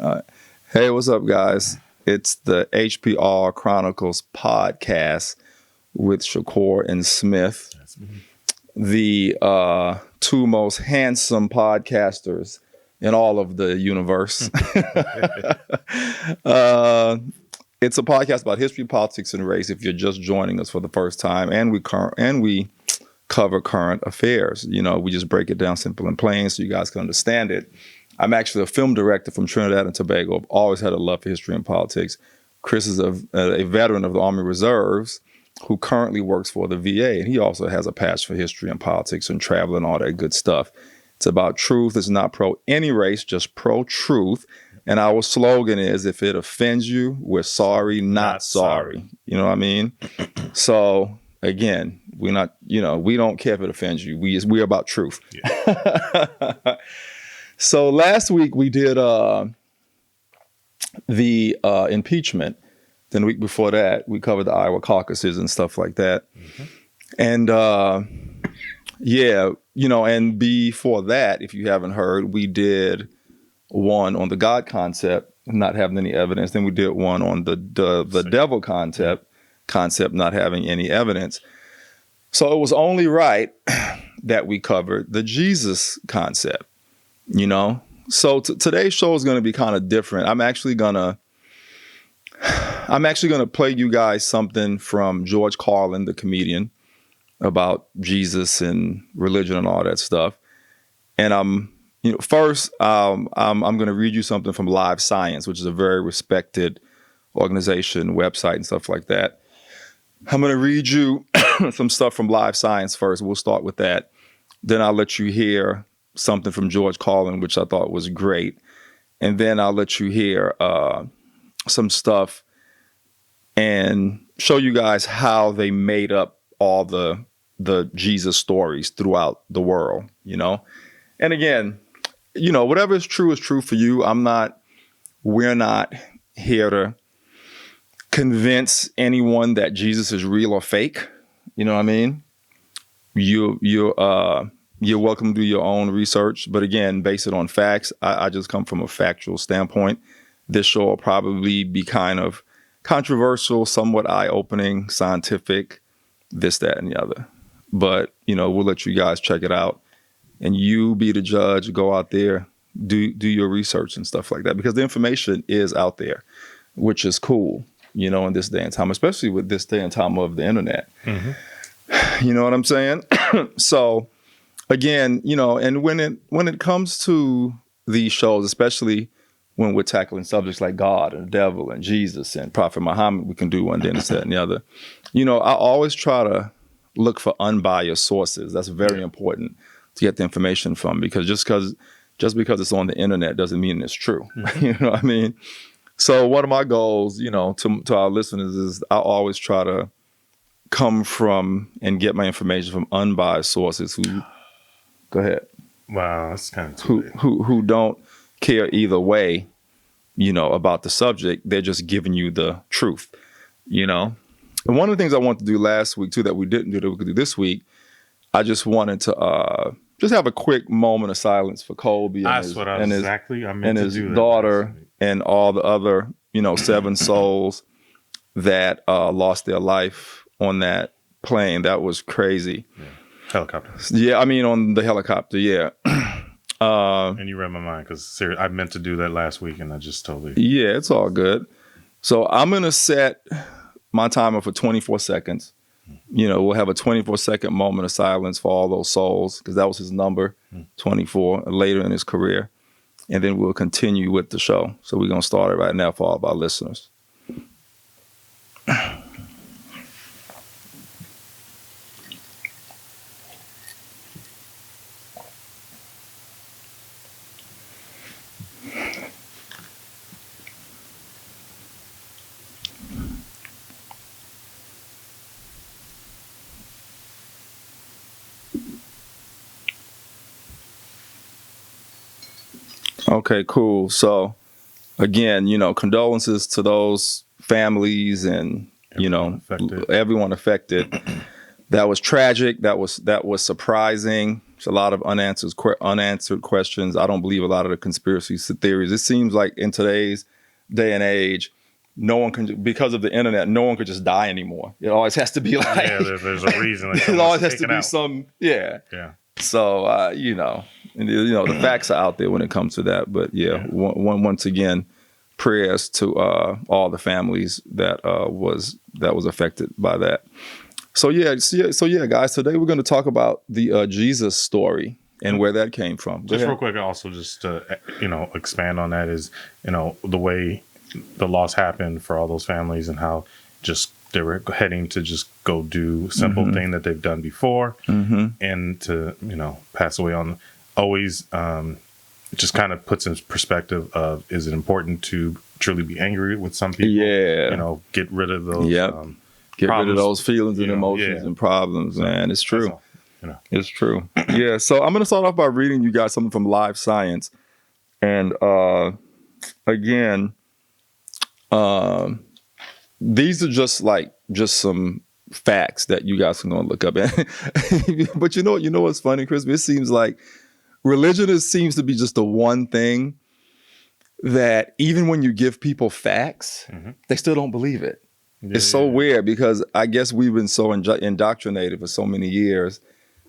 All right. Hey, what's up, guys? It's the HPR Chronicles Podcast with Shakur and Smith, the two most handsome podcasters in all of the universe. It's a podcast about history, politics, and race. If you're just joining us for the first time, and we cover current affairs. You know, we just break it down simple and plain so you guys can understand it. I'm actually a film director from Trinidad and Tobago. I've always had a love for history and politics. Chris is a veteran of the Army Reserves who currently works for the VA, and he also has a passion for history and politics and travel and all that good stuff. It's about truth. It's not pro any race, just pro truth. And our slogan is, if it offends you, we're sorry, not sorry. You know what I mean? So again, we're not, we don't care if it offends you. We're about truth. Yeah. So last week we did the impeachment. Then the week before that, we covered the Iowa caucuses and stuff like that. Mm-hmm. And and before that, if you haven't heard, we did one on the God concept, not having any evidence. Then we did one on the devil concept, not having any evidence. So it was only right that we covered the Jesus concept. So today's show is going to be kind of different. I'm actually gonna play you guys something from George Carlin, the comedian, about Jesus and religion and all that stuff. And first I'm going to read you something from Live Science, which is a very respected organization, website, and stuff like that. I'm going to read you some stuff from Live Science first. We'll start with that. Then I'll let you hear something from George Carlin, which I thought was great. And then I'll let you hear some stuff and show you guys how they made up all the Jesus stories throughout the world, And again, whatever is true for you. We're not here to convince anyone that Jesus is real or fake. You know what I mean? You're welcome to do your own research, but again, base it on facts. I just come from a factual standpoint. This show will probably be kind of controversial, somewhat eye-opening, scientific, this, that, and the other. But, we'll let you guys check it out. And you be the judge, go out there, do your research and stuff like that. Because the information is out there, which is cool, in this day and time, especially with this day and time of the internet. Mm-hmm. You know what I'm saying? So, again, and when it comes to these shows, especially when we're tackling subjects like God and the devil and Jesus and Prophet Muhammad, we can do one, then this, that, and the other. I always try to look for unbiased sources. That's very important to get the information from, because just because it's on the internet doesn't mean it's true. Mm-hmm. You know what I mean? So one of my goals, to our listeners is I always try to come from and get my information from unbiased sources who, go ahead. Wow, that's kind of too who don't care either way, about the subject. They're just giving you the truth, And one of the things I wanted to do last week too that we didn't do that we could do this week, I just wanted to just have a quick moment of silence for Colby and his daughter and all the other 7 souls that lost their life on that plane. That was crazy. Yeah. Helicopter. Yeah, on the helicopter, yeah. And you read my mind, because I meant to do that last week and I just totally... Yeah, it's all good. So I'm going to set my timer for 24 seconds. We'll have a 24-second moment of silence for all those souls, because that was his number, 24, later in his career. And then we'll continue with the show. So we're going to start it right now for all of our listeners. Okay, cool. So again, condolences to those families and, everyone affected. That was tragic. That was surprising. It's a lot of unanswered questions. I don't believe a lot of the conspiracy theories. It seems like in today's day and age, no one can, because of the internet, no one could just die anymore. It always has to be like, there's a reason. Like it always has to be out. some, yeah. So the facts are out there when it comes to that. But once again, prayers to all the families that was affected by that. So guys, today we're going to talk about the Jesus story and where that came from. Just real quick, also just to expand on that is the way the loss happened for all those families and how just they were heading to just go do simple thing that they've done before and to pass away on. Always it just kind of puts in perspective of, is it important to truly be angry with some people? Get rid of those. Get rid of those feelings and emotions and problems, man. It's true. It's true. Yeah. So I'm going to start off by reading you guys something from Live Science. And again, these are just some facts that you guys can go and look up. But you know what's funny, Chris? It seems like religion seems to be just the one thing that even when you give people facts, they still don't believe it. It's so weird because I guess we've been so indoctrinated for so many years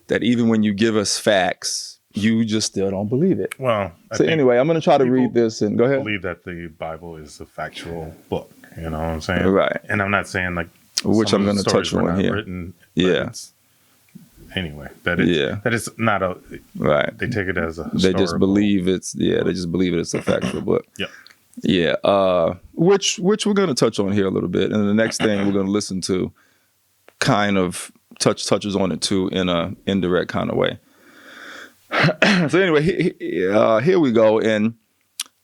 that even when you give us facts, you just still don't believe it. Well, anyway, I'm going to try to read this and go ahead. I believe that the Bible is a factual book. You know what I'm saying? Right. And I'm not saying like which I'm going to touch on here. Written, anyway, that is not a right. They take it as a they just believe it's a factual book. Yep. Yeah, which we're going to touch on here a little bit, and the next thing we're going to listen to kind of touches on it too in a indirect kind of way. So anyway, here we go, and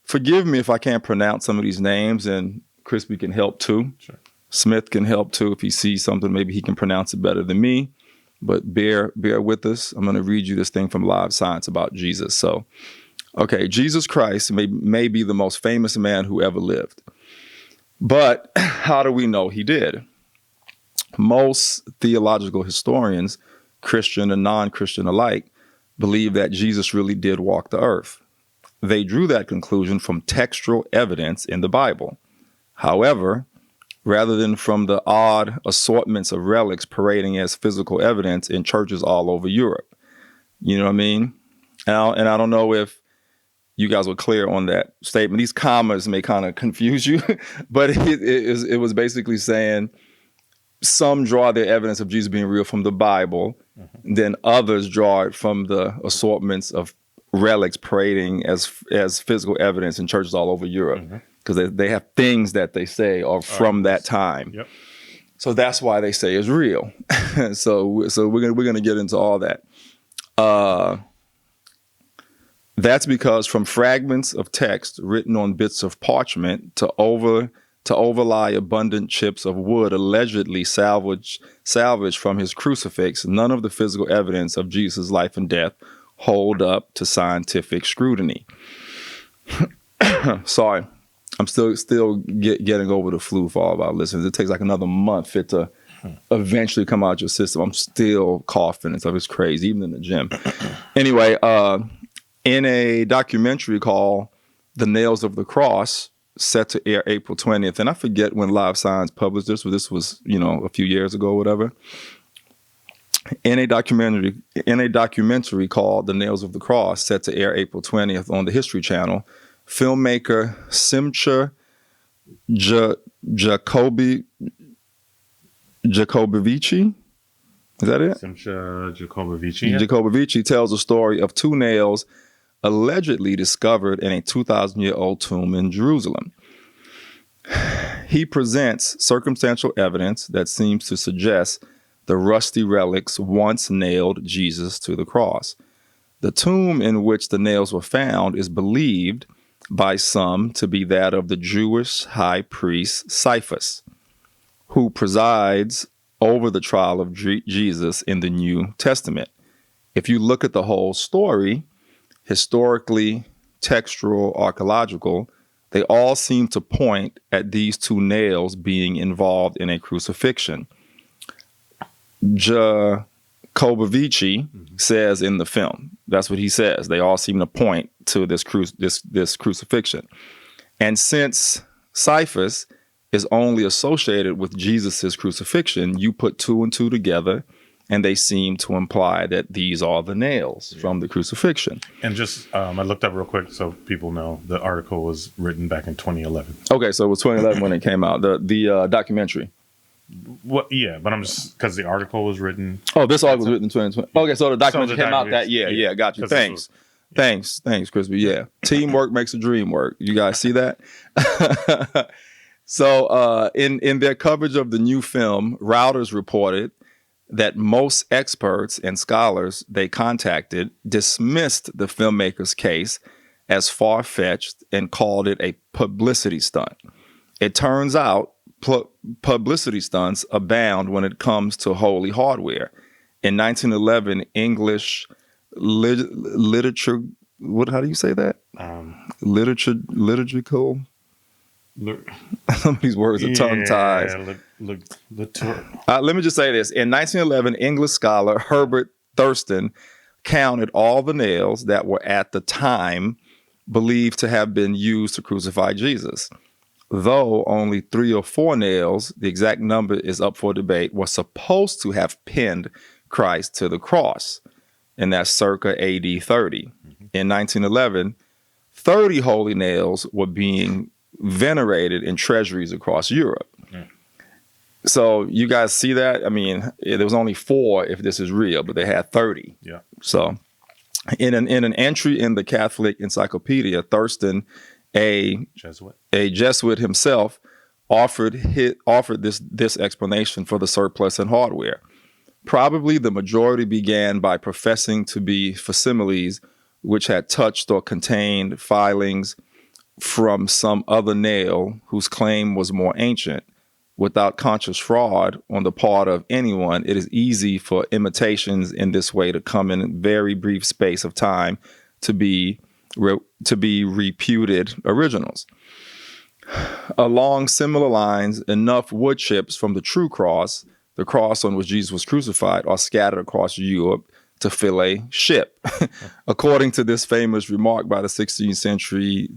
forgive me if I can't pronounce some of these names, and Crispy can help too. Sure. Smith can help too if he sees something, maybe he can pronounce it better than me. But bear with us. I'm going to read you this thing from Live Science about Jesus. So. Okay, Jesus Christ may be the most famous man who ever lived. But how do we know he did? Most theological historians, Christian and non-Christian alike, believe that Jesus really did walk the earth. They drew that conclusion from textual evidence in the Bible. However, rather than from the odd assortments of relics parading as physical evidence in churches all over Europe. You know what I mean? And I don't know if you guys were clear on that statement. These commas may kind of confuse you, but it was basically saying some draw their evidence of Jesus being real from the Bible, then others draw it from the assortments of relics parading as physical evidence in churches all over Europe, because they have things that they say are from that time. Yep. So that's why they say it's real. So we're gonna get into all that. That's because from fragments of text written on bits of parchment to overlay abundant chips of wood allegedly salvaged from his crucifix, none of the physical evidence of Jesus' life and death hold up to scientific scrutiny. Sorry, I'm still getting over the flu for all of our listeners. It takes like another month for it to eventually come out your system. I'm still coughing and stuff. It's crazy, even in the gym. Anyway, in a documentary called The Nails of the Cross, set to air April 20th, and I forget when Live Science published this, but this was, a few years ago or whatever. In a documentary called The Nails of the Cross, set to air April 20th on the History Channel, filmmaker Simcha Jacobovici, is that it? Simcha Jacobovici. Jacobovici tells the story of two nails allegedly discovered in a 2,000-year-old tomb in Jerusalem. He presents circumstantial evidence that seems to suggest the rusty relics once nailed Jesus to the cross. The tomb in which the nails were found is believed by some to be that of the Jewish high priest Caiaphas, who presides over the trial of Jesus in the New Testament. If you look at the whole story, historically, textual, archaeological, they all seem to point at these two nails being involved in a crucifixion. Kobavici says in the film. That's what he says. They all seem to point to this crucifixion. And since Cyphus is only associated with Jesus's crucifixion, you put two and two together, and they seem to imply that these are the nails from the crucifixion. And just, I looked up real quick so people know the article was written back in 2011. Okay, so it was 2011 when it came out, the documentary. Well, yeah, but I'm just, because the article was written. Oh, this article was written in 2020. Okay, so the documentary came out that year. Yeah, got you. Thanks. Thanks, Crispy. Yeah. Teamwork makes the dream work. You guys see that? So in their coverage of the new film, Reuters reported that most experts and scholars they contacted dismissed the filmmaker's case as far-fetched and called it a publicity stunt. It turns out publicity stunts abound when it comes to holy hardware. In 1911, English literature, how do you say that? Liturgical? Some of these words are tongue-tied. Let me just say this. In 1911, English scholar Herbert Thurston counted all the nails that were at the time believed to have been used to crucify Jesus. Though only 3 or 4 nails, the exact number is up for debate, were supposed to have pinned Christ to the cross. And that's circa AD 30. In 1911, 30 holy nails were being venerated in treasuries across Europe. So you guys see that? I mean, there was only 4 if this is real, but they had 30. Yeah. So in an entry in the Catholic Encyclopedia, Thurston, a Jesuit himself, offered this explanation for the surplus in hardware. Probably the majority began by professing to be facsimiles, which had touched or contained filings from some other nail whose claim was more ancient. Without conscious fraud on the part of anyone, it is easy for imitations in this way to come in a very brief space of time to be reputed originals. Along similar lines, enough wood chips from the true cross, the cross on which Jesus was crucified, are scattered across Europe to fill a ship. According to this famous remark by the 16th century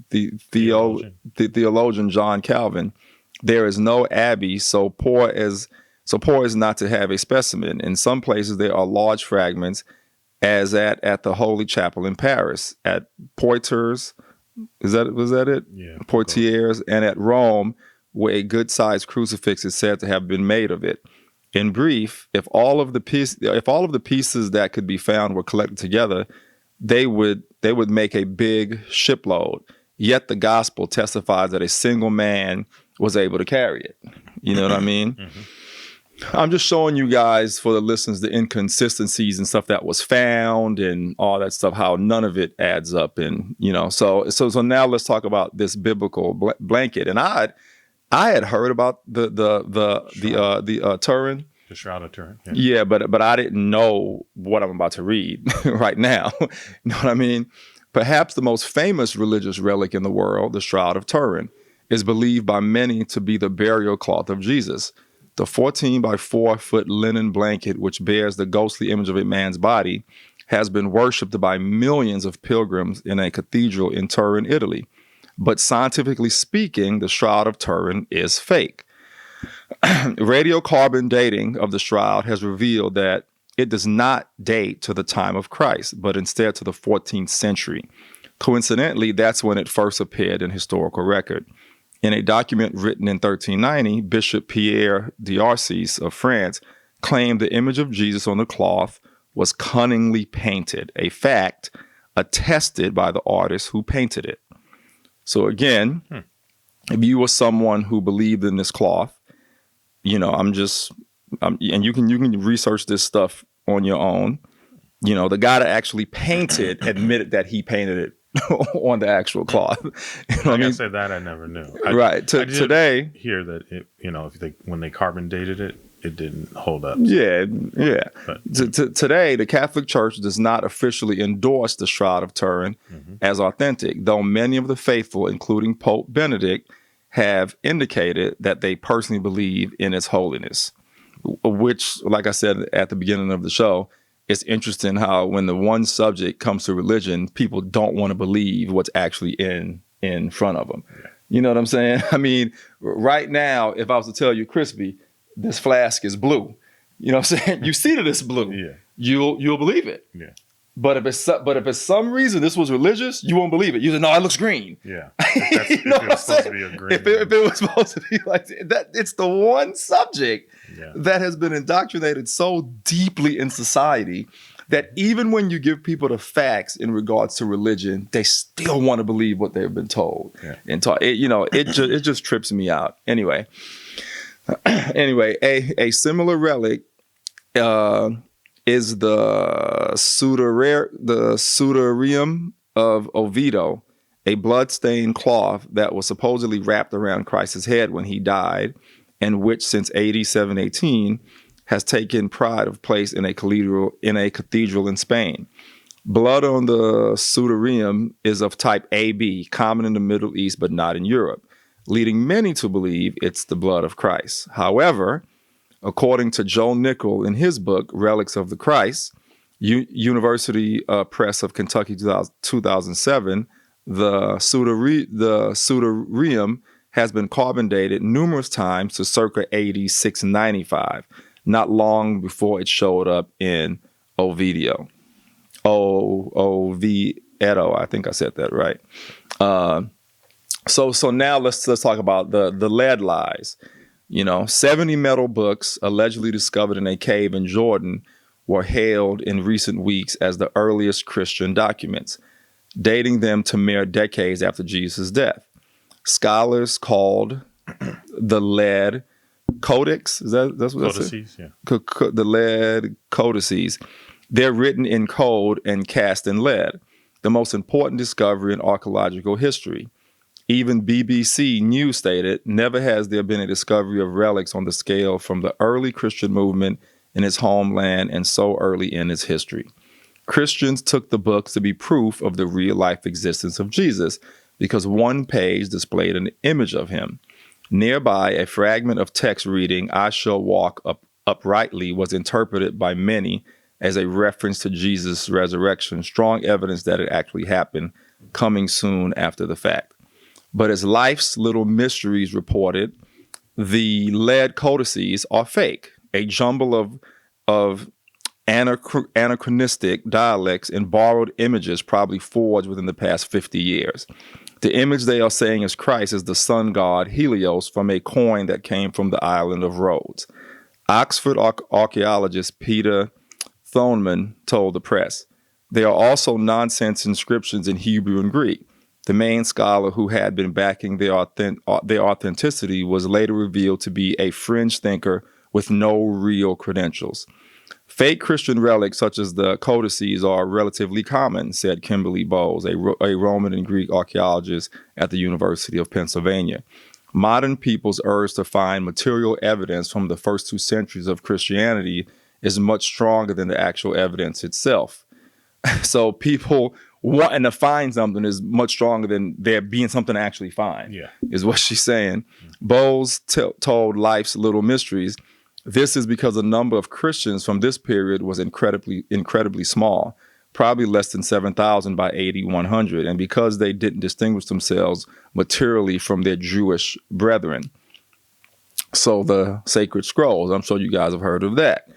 theologian John Calvin, there is no abbey so poor as not to have a specimen. In some places there are large fragments, as at the Holy Chapel in Paris, at Poitiers, was that it? Yeah. Poitiers, and at Rome, where a good-sized crucifix is said to have been made of it. In brief, if all of the pieces that could be found were collected together, they would make a big shipload. Yet the gospel testifies that a single man was able to carry it. You know what I mean? I'm just showing you guys, for the listeners, the inconsistencies and stuff that was found and all that stuff, how none of it adds up. And, so now let's talk about this biblical blanket. And I had heard about the Turin. The Shroud of Turin. Yeah, but I didn't know what I'm about to read right now. You know what I mean? Perhaps the most famous religious relic in the world, the Shroud of Turin, is believed by many to be the burial cloth of Jesus. The 14 by 4 foot linen blanket, which bears the ghostly image of a man's body, has been worshipped by millions of pilgrims in a cathedral in Turin, Italy. But scientifically speaking, the Shroud of Turin is fake. Radiocarbon dating of the shroud has revealed that it does not date to the time of Christ, but instead to the 14th century. Coincidentally, that's when it first appeared in historical record. In a document written in 1390, Bishop Pierre d'Arcis of France claimed the image of Jesus on the cloth was cunningly painted, a fact attested by the artist who painted it. So again, if you were someone who believed in this cloth, and you can research this stuff on your own. The guy that actually painted admitted that he painted it on the actual cloth. I said that I never knew. Right. Today, hear that it, when they carbon dated it, it didn't hold up. Yeah. Today, the Catholic Church does not officially endorse the Shroud of Turin as authentic, though many of the faithful, including Pope Benedict, have indicated that they personally believe in its holiness, which, like I said at the beginning of the show, it's interesting how when the one subject comes to religion, people don't want to believe what's actually in front of them. Yeah. You know what I'm saying? I mean, right now, if I was to tell you, Crispy, this flask is blue, you know what I'm saying? You see that it's blue. Yeah. You'll believe it. Yeah. But if it's some reason this was religious, you won't believe it. You say, no, it looks green. Yeah. If it was supposed to be a green. If it was supposed to be like that, it's the one subject that has been indoctrinated so deeply in society that even when you give people the facts in regards to religion, they still want to believe what they've been told and taught. It just trips me out. Anyway, a similar relic is the Sudarium of Oviedo, a blood-stained cloth that was supposedly wrapped around Christ's head when he died, and which since AD 718 has taken pride of place in a cathedral in Spain. Blood on the Sudarium is of type AB, common in the Middle East but not in Europe, leading many to believe it's the blood of Christ. However, according to Joe Nickell in his book, Relics of the Christ, University Press of Kentucky 2007, the Sudarium has been carbon dated numerous times to circa AD 695, not long before it showed up in Oviedo. Oviedo, I think I said that right. So now let's talk about the lead lies. 70 metal books allegedly discovered in a cave in Jordan were hailed in recent weeks as the earliest Christian documents, dating them to mere decades after Jesus' death. Scholars called the lead Codex, that's what Codices, yeah. The lead codices. They're written in code and cast in lead, the most important discovery in archaeological history. Even BBC News stated, never has there been a discovery of relics on the scale from the early Christian movement in its homeland and so early in its history. Christians took the books to be proof of the real-life existence of Jesus because one page displayed an image of him. Nearby, a fragment of text reading, "I shall walk uprightly," was interpreted by many as a reference to Jesus' resurrection, strong evidence that it actually happened, coming soon after the fact. But as Life's Little Mysteries reported, the lead codices are fake, a jumble of anachronistic dialects and borrowed images probably forged within the past 50 years. The image they are saying is Christ is the sun god Helios from a coin that came from the island of Rhodes. Oxford archaeologist Peter Thoneman told the press, there are also nonsense inscriptions in Hebrew and Greek. The main scholar who had been backing their authenticity was later revealed to be a fringe thinker with no real credentials. Fake Christian relics such as the codices are relatively common, said Kimberly Bowles, a Roman and Greek archaeologist at the University of Pennsylvania. Modern people's urge to find material evidence from the first 2 centuries of Christianity is much stronger than the actual evidence itself. So people wanting to find something is much stronger than there being something to actually find, is what she's saying. Mm-hmm. Bowles told Life's Little Mysteries, this is because the number of Christians from this period was incredibly small, probably less than 7,000 by AD 100, and because they didn't distinguish themselves materially from their Jewish brethren. So the sacred scrolls, I'm sure you guys have heard of that.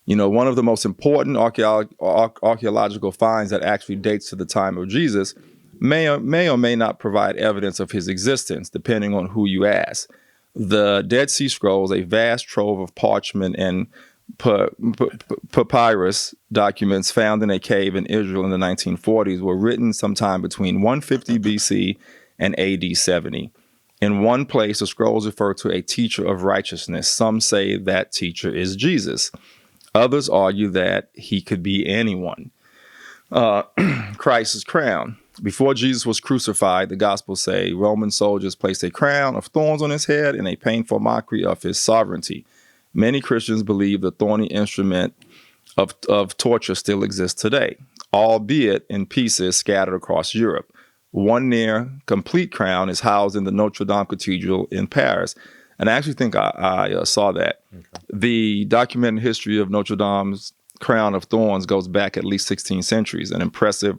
One of the most important archaeological finds that actually dates to the time of Jesus may or may not provide evidence of his existence, depending on who you ask. The Dead Sea Scrolls, a vast trove of parchment and papyrus documents found in a cave in Israel in the 1940s, were written sometime between 150 BC and AD 70. In one place, the scrolls refer to a teacher of righteousness. Some say that teacher is Jesus. Others argue that he could be anyone. Christ's crown. Before Jesus was crucified, the Gospels say Roman soldiers placed a crown of thorns on his head in a painful mockery of his sovereignty. Many Christians believe the thorny instrument of torture still exists today, albeit in pieces scattered across Europe. One near complete crown is housed in the Notre Dame Cathedral in Paris. And I actually think I saw that. Okay. The documented history of Notre Dame's crown of thorns goes back at least 16 centuries, an impressive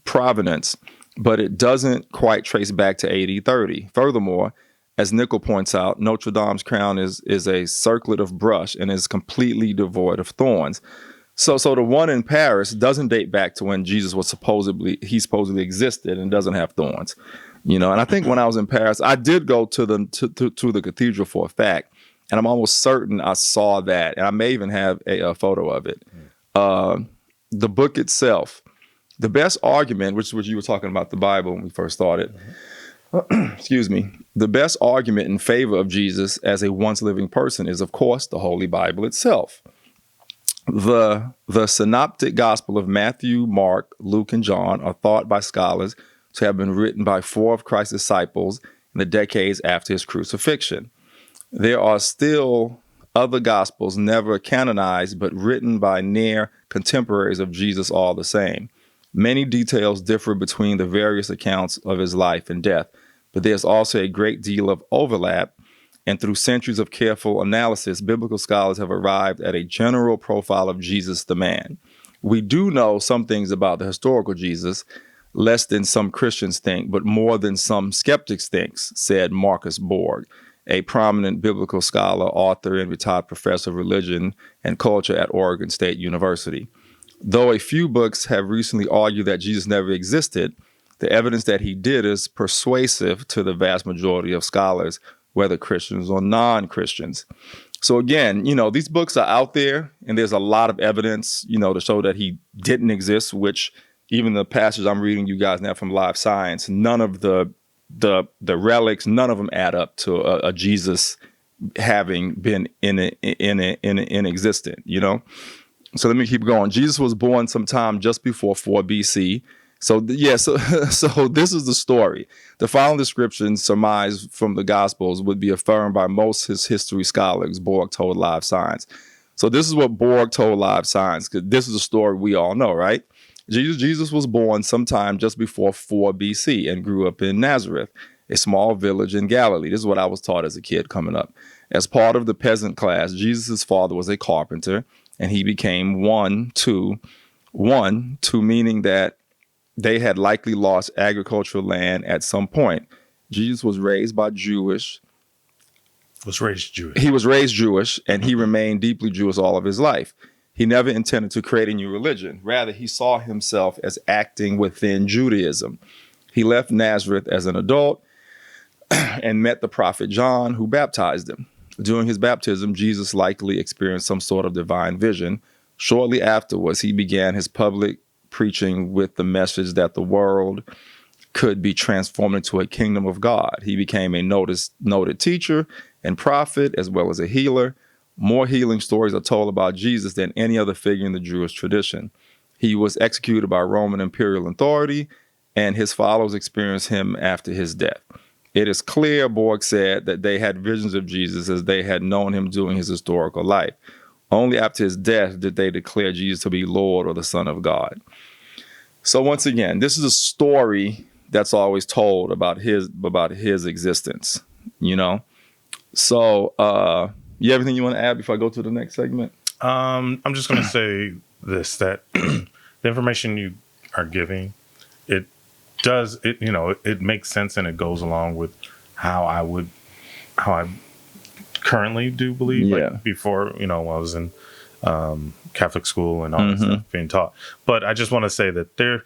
provenance, but it doesn't quite trace back to AD 30. Furthermore, as Nickel points out, Notre Dame's crown is a circlet of brush and is completely devoid of thorns. So the one in Paris doesn't date back to when Jesus was supposedly existed and doesn't have thorns. And I think when I was in Paris, I did go to the cathedral for a fact, and I'm almost certain I saw that, and I may even have a photo of it. The book itself, the best argument, which you were talking about the Bible when we first started, excuse me, the best argument in favor of Jesus as a once living person is, of course, the Holy Bible itself. The synoptic gospel of Matthew, Mark, Luke, and John are thought by scholars to have been written by 4 of Christ's disciples in the decades after his crucifixion. There are still other gospels never canonized, but written by near contemporaries of Jesus all the same. Many details differ between the various accounts of his life and death, but there's also a great deal of overlap, and through centuries of careful analysis, biblical scholars have arrived at a general profile of Jesus the man. We do know some things about the historical Jesus, less than some Christians think, but more than some skeptics think, said Marcus Borg, a prominent biblical scholar, author, and retired professor of religion and culture at Oregon State University. Though a few books have recently argued that Jesus never existed, the evidence that he did is persuasive to the vast majority of scholars, whether Christians or non-Christians. So again, these books are out there, and there's a lot of evidence, to show that he didn't exist, which even the passage I'm reading you guys now from Live Science, none of the relics, none of them add up to a Jesus having been in existence, So let me keep going. Jesus was born sometime just before 4 BC. So this is the story. The following description, surmised from the Gospels, would be affirmed by most his history scholars, Borg told Live Science. So this is what Borg told Live Science, because this is a story we all know, right? Jesus was born sometime just before 4 BC and grew up in Nazareth, a small village in Galilee. This is what I was taught as a kid coming up. As part of the peasant class, Jesus' father was a carpenter, and he became one, two, meaning that they had likely lost agricultural land at some point. Jesus was raised Jewish. He was raised Jewish, and he remained deeply Jewish all of his life. He never intended to create a new religion. Rather, he saw himself as acting within Judaism. He left Nazareth as an adult and met the prophet John, who baptized him. During his baptism, Jesus likely experienced some sort of divine vision. Shortly afterwards, he began his public preaching with the message that the world could be transformed into a kingdom of God. He became a noted teacher and prophet, as well as a healer. More healing stories are told about Jesus than any other figure in the Jewish tradition. He was executed by Roman imperial authority, and his followers experienced him after his death. It is clear, Borg said, that they had visions of Jesus as they had known him during his historical life. Only after his death did they declare Jesus to be Lord or the Son of God. So once again, this is a story that's always told about his existence, So you have anything you want to add before I go to the next segment? I'm just going to say this, that the information you are giving, it makes sense, and it goes along with how I currently do believe, like before, when I was in Catholic school and all that stuff being taught. But I just want to say that there,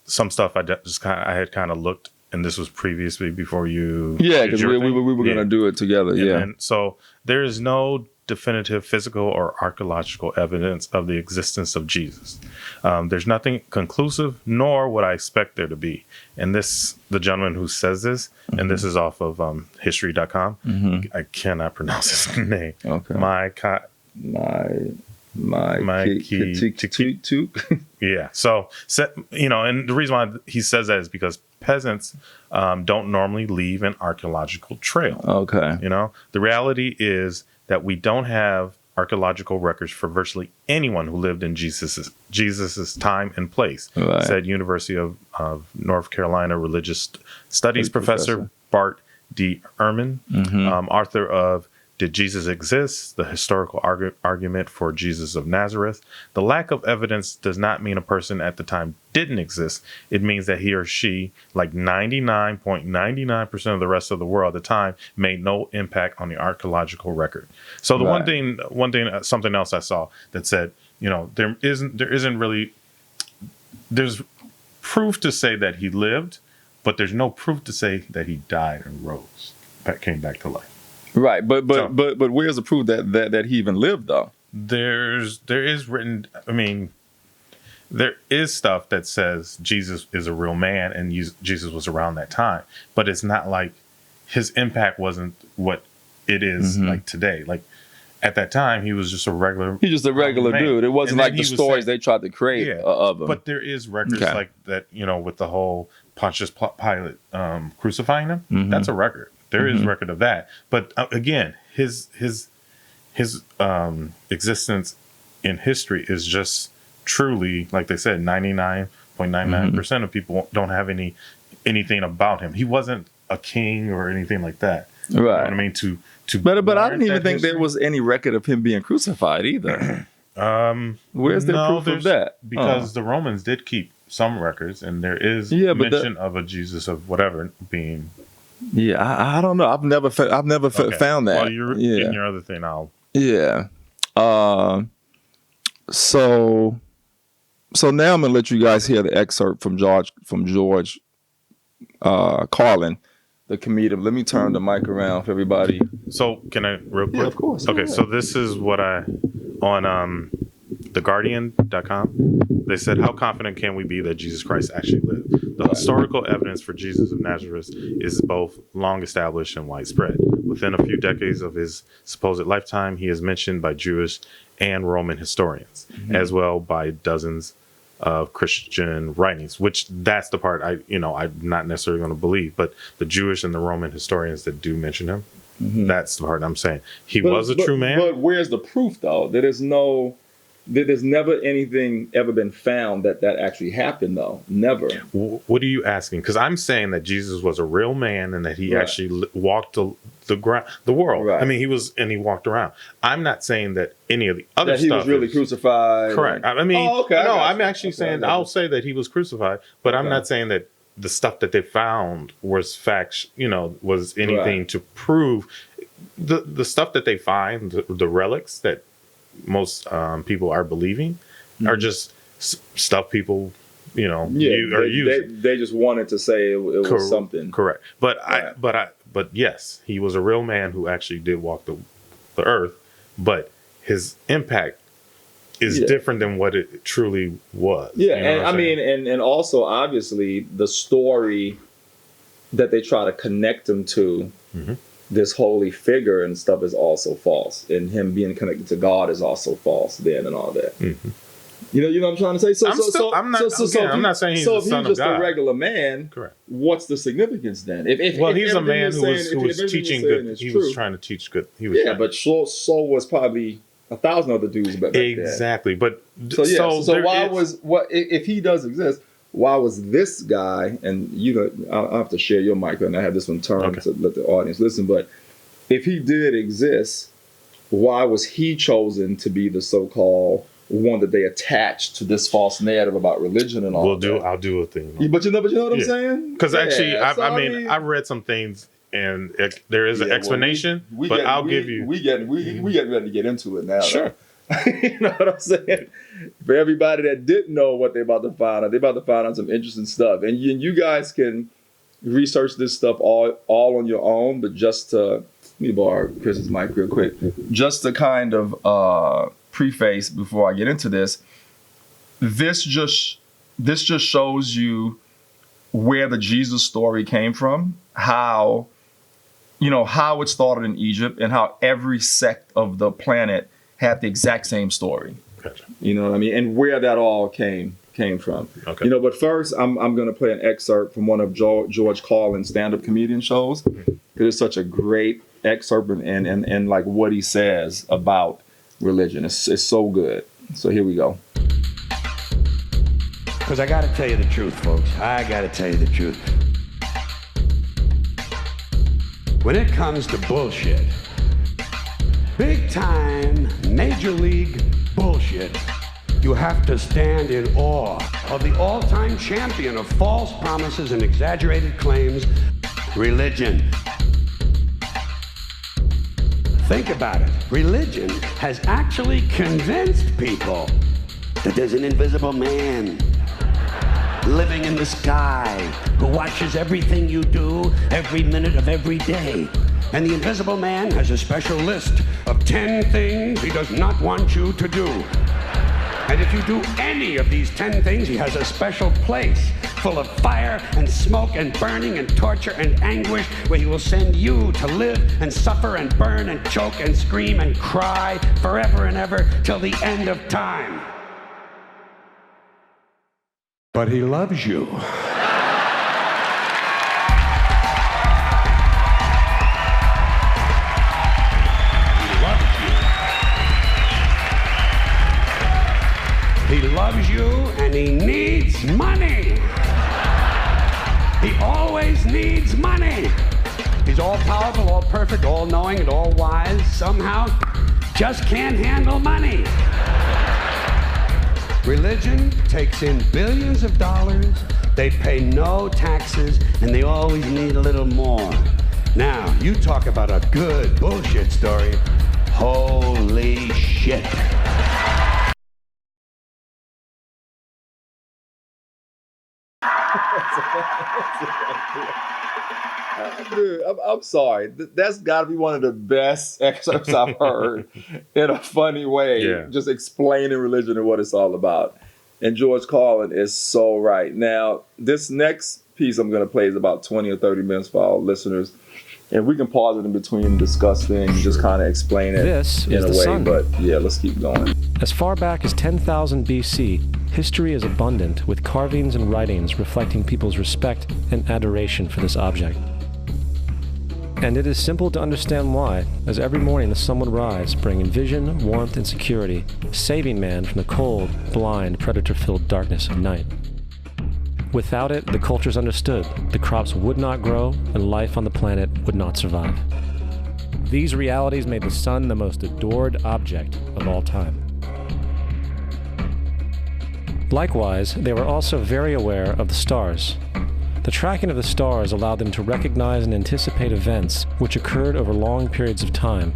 some stuff I had kind of looked, and this was previously before you. Yeah, because we were going to do it together. And so there is no definitive physical or archaeological evidence of the existence of Jesus. There's nothing conclusive, nor would I expect there to be. And the gentleman who says this, and this is off of history.com. I cannot pronounce his name. Okay. Yeah. So, and the reason why he says that is because peasants don't normally leave an archaeological trail. Okay. The reality is that we don't have archaeological records for virtually anyone who lived in Jesus's time and place, said University of North Carolina Religious Studies Professor Bart D. Ehrman, author of Did Jesus exist? The historical argument for Jesus of Nazareth. The lack of evidence does not mean a person at the time didn't exist. It means that he or she, like 99.99% of the rest of the world at the time, made no impact on the archaeological record. So the one thing, something else I saw that said, there's proof to say that he lived, but there's no proof to say that he died and rose, that came back to life. Right, but where's the proof that he even lived though? There is written. I mean, there is stuff that says Jesus is a real man and Jesus was around that time, but it's not like his impact wasn't what it is like today. Like at that time, he was just a regular. He's just a regular dude. It wasn't like the stories they tried to create of him. But there is records like that. With the whole Pontius Pilate crucifying him. That's a record. There is record of that, but again, his existence in history is just truly, like they said, 99.99% of people don't have anything about him. He wasn't a king or anything like that. Right. You know what I mean? But I didn't even think there was any record of him being crucified either. Where's the proof of that? Because the Romans did keep some records, and there is mention of a Jesus of whatever being. Yeah, I don't know. I've never found that. Well, you're in your other thing. So now I'm gonna let you guys hear the excerpt from George Carlin, the comedian. Let me turn the mic around for everybody. So can I real quick? Yeah, of course. Okay, so this is what on theguardian.com. They said, how confident can we be that Jesus Christ actually lived? The historical evidence for Jesus of Nazareth is both long established and widespread. Within a few decades of his supposed lifetime, he is mentioned by Jewish and Roman historians, as well by dozens of Christian writings, which that's the part I'm not necessarily going to believe, but the Jewish and the Roman historians that do mention him, that's the part I'm saying. He was a true man. But where's the proof, though? There's never anything ever been found that actually happened, though. Never. What are you asking? Because I'm saying that Jesus was a real man and that he actually walked the world. Right. I mean, he walked around. I'm not saying that any of the other that stuff he was really crucified. Correct. I mean, I'm actually saying I'll say that he was crucified, but I'm not saying that the stuff that they found was facts. Was anything to prove the stuff that they find, the relics that most people are believing are just stuff people are using. They just wanted to say it was something. Correct. But yes, he was a real man who actually did walk the earth, but his impact is different than what it truly was. Yeah, and also obviously the story that they try to connect him to this holy figure and stuff is also false, and him being connected to God is also false then and all that. You know what I'm trying to say? I'm not saying he's the son of God. So if he's just a regular man, correct, what's the significance then? If he's a man who was teaching good. He was trying to teach good. But so was probably 1,000 other dudes back exactly. then. But so why was if he does exist? Why was this guy, and I'll have to share your mic and I have this one turned to let the audience listen, but if he did exist, why was he chosen to be the so-called one that they attached to this false narrative about religion and all that? I'll do a thing. But you know what I'm saying? Because actually, I've read some things and there is an explanation, We getting ready to get into it now. Sure. You know what I'm saying? For everybody that didn't know what they're about to find out, they're about to find out some interesting stuff. And you guys can research this stuff all on your own, but just to, let me borrow Chris's mic real quick, just to kind of preface before I get into this, this just shows you where the Jesus story came from, how it started in Egypt and how every sect of the planet had the exact same story. Gotcha. You know what I mean? And where that all came from. Okay. But first I'm going to play an excerpt from one of George Carlin's stand-up comedian shows, because it's such a great excerpt and like what he says about religion. It's so good. So here we go. Because I got to tell you the truth, folks. I got to tell you the truth. When it comes to bullshit, big time, major league bullshit, you have to stand in awe of the all-time champion of false promises and exaggerated claims, religion. Think about it. Religion has actually convinced people that there's an invisible man living in the sky who watches everything you do every minute of every day. And the invisible man has a special list of 10 things he does not want you to do. And if you do any of these 10 things, he has a special place full of fire and smoke and burning and torture and anguish where he will send you to live and suffer and burn and choke and scream and cry forever and ever till the end of time. But he loves you. He loves you and he needs money. He always needs money. He's all powerful, all perfect, all knowing, and all wise. Somehow just can't handle money. Religion takes in billions of dollars. They pay no taxes and they always need a little more. Now, you talk about a good bullshit story. Holy shit. Dude, I'm sorry. That's got to be one of the best excerpts I've heard in a funny way. Yeah. Just explaining religion and what it's all about. And George Carlin is so right. Now, this next piece I'm going to play is about 20 or 30 minutes for our listeners. And we can pause it in between and discuss things, just kind of explain it This in is a the way. sun. But yeah, let's keep going. As far back as 10,000 BC, history is abundant with carvings and writings reflecting people's respect and adoration for this object. And it is simple to understand why, as every morning the sun would rise, bringing vision, warmth, and security, saving man from the cold, blind, predator-filled darkness of night. Without it, the cultures understood the crops would not grow and life on the planet would not survive. These realities made the sun the most adored object of all time. Likewise, they were also very aware of the stars. The tracking of the stars allowed them to recognize and anticipate events which occurred over long periods of time,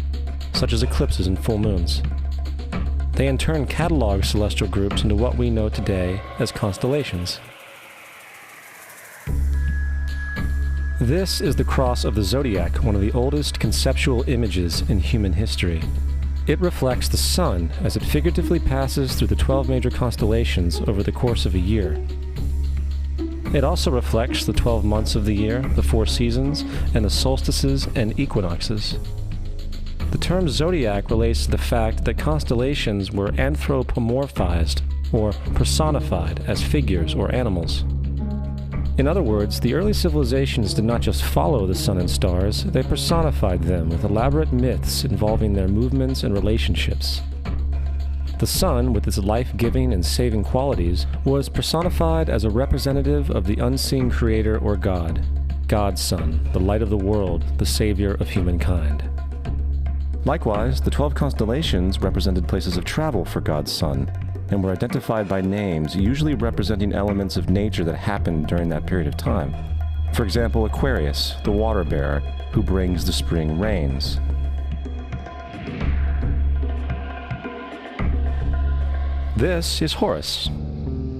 such as eclipses and full moons. They in turn cataloged celestial groups into what we know today as constellations. This is the cross of the Zodiac, one of the oldest conceptual images in human history. It reflects the sun as it figuratively passes through the 12 major constellations over the course of a year. It also reflects the 12 months of the year, the 4 seasons, and the solstices and equinoxes. The term zodiac relates to the fact that constellations were anthropomorphized, or personified, as figures or animals. In other words, the early civilizations did not just follow the sun and stars, they personified them with elaborate myths involving their movements and relationships. The sun, with its life-giving and saving qualities, was personified as a representative of the unseen creator or God, God's Son, the light of the world, the savior of humankind. Likewise, the 12 constellations represented places of travel for God's Son, and were identified by names, usually representing elements of nature that happened during that period of time. For example, Aquarius, the water bearer, who brings the spring rains. This is Horus.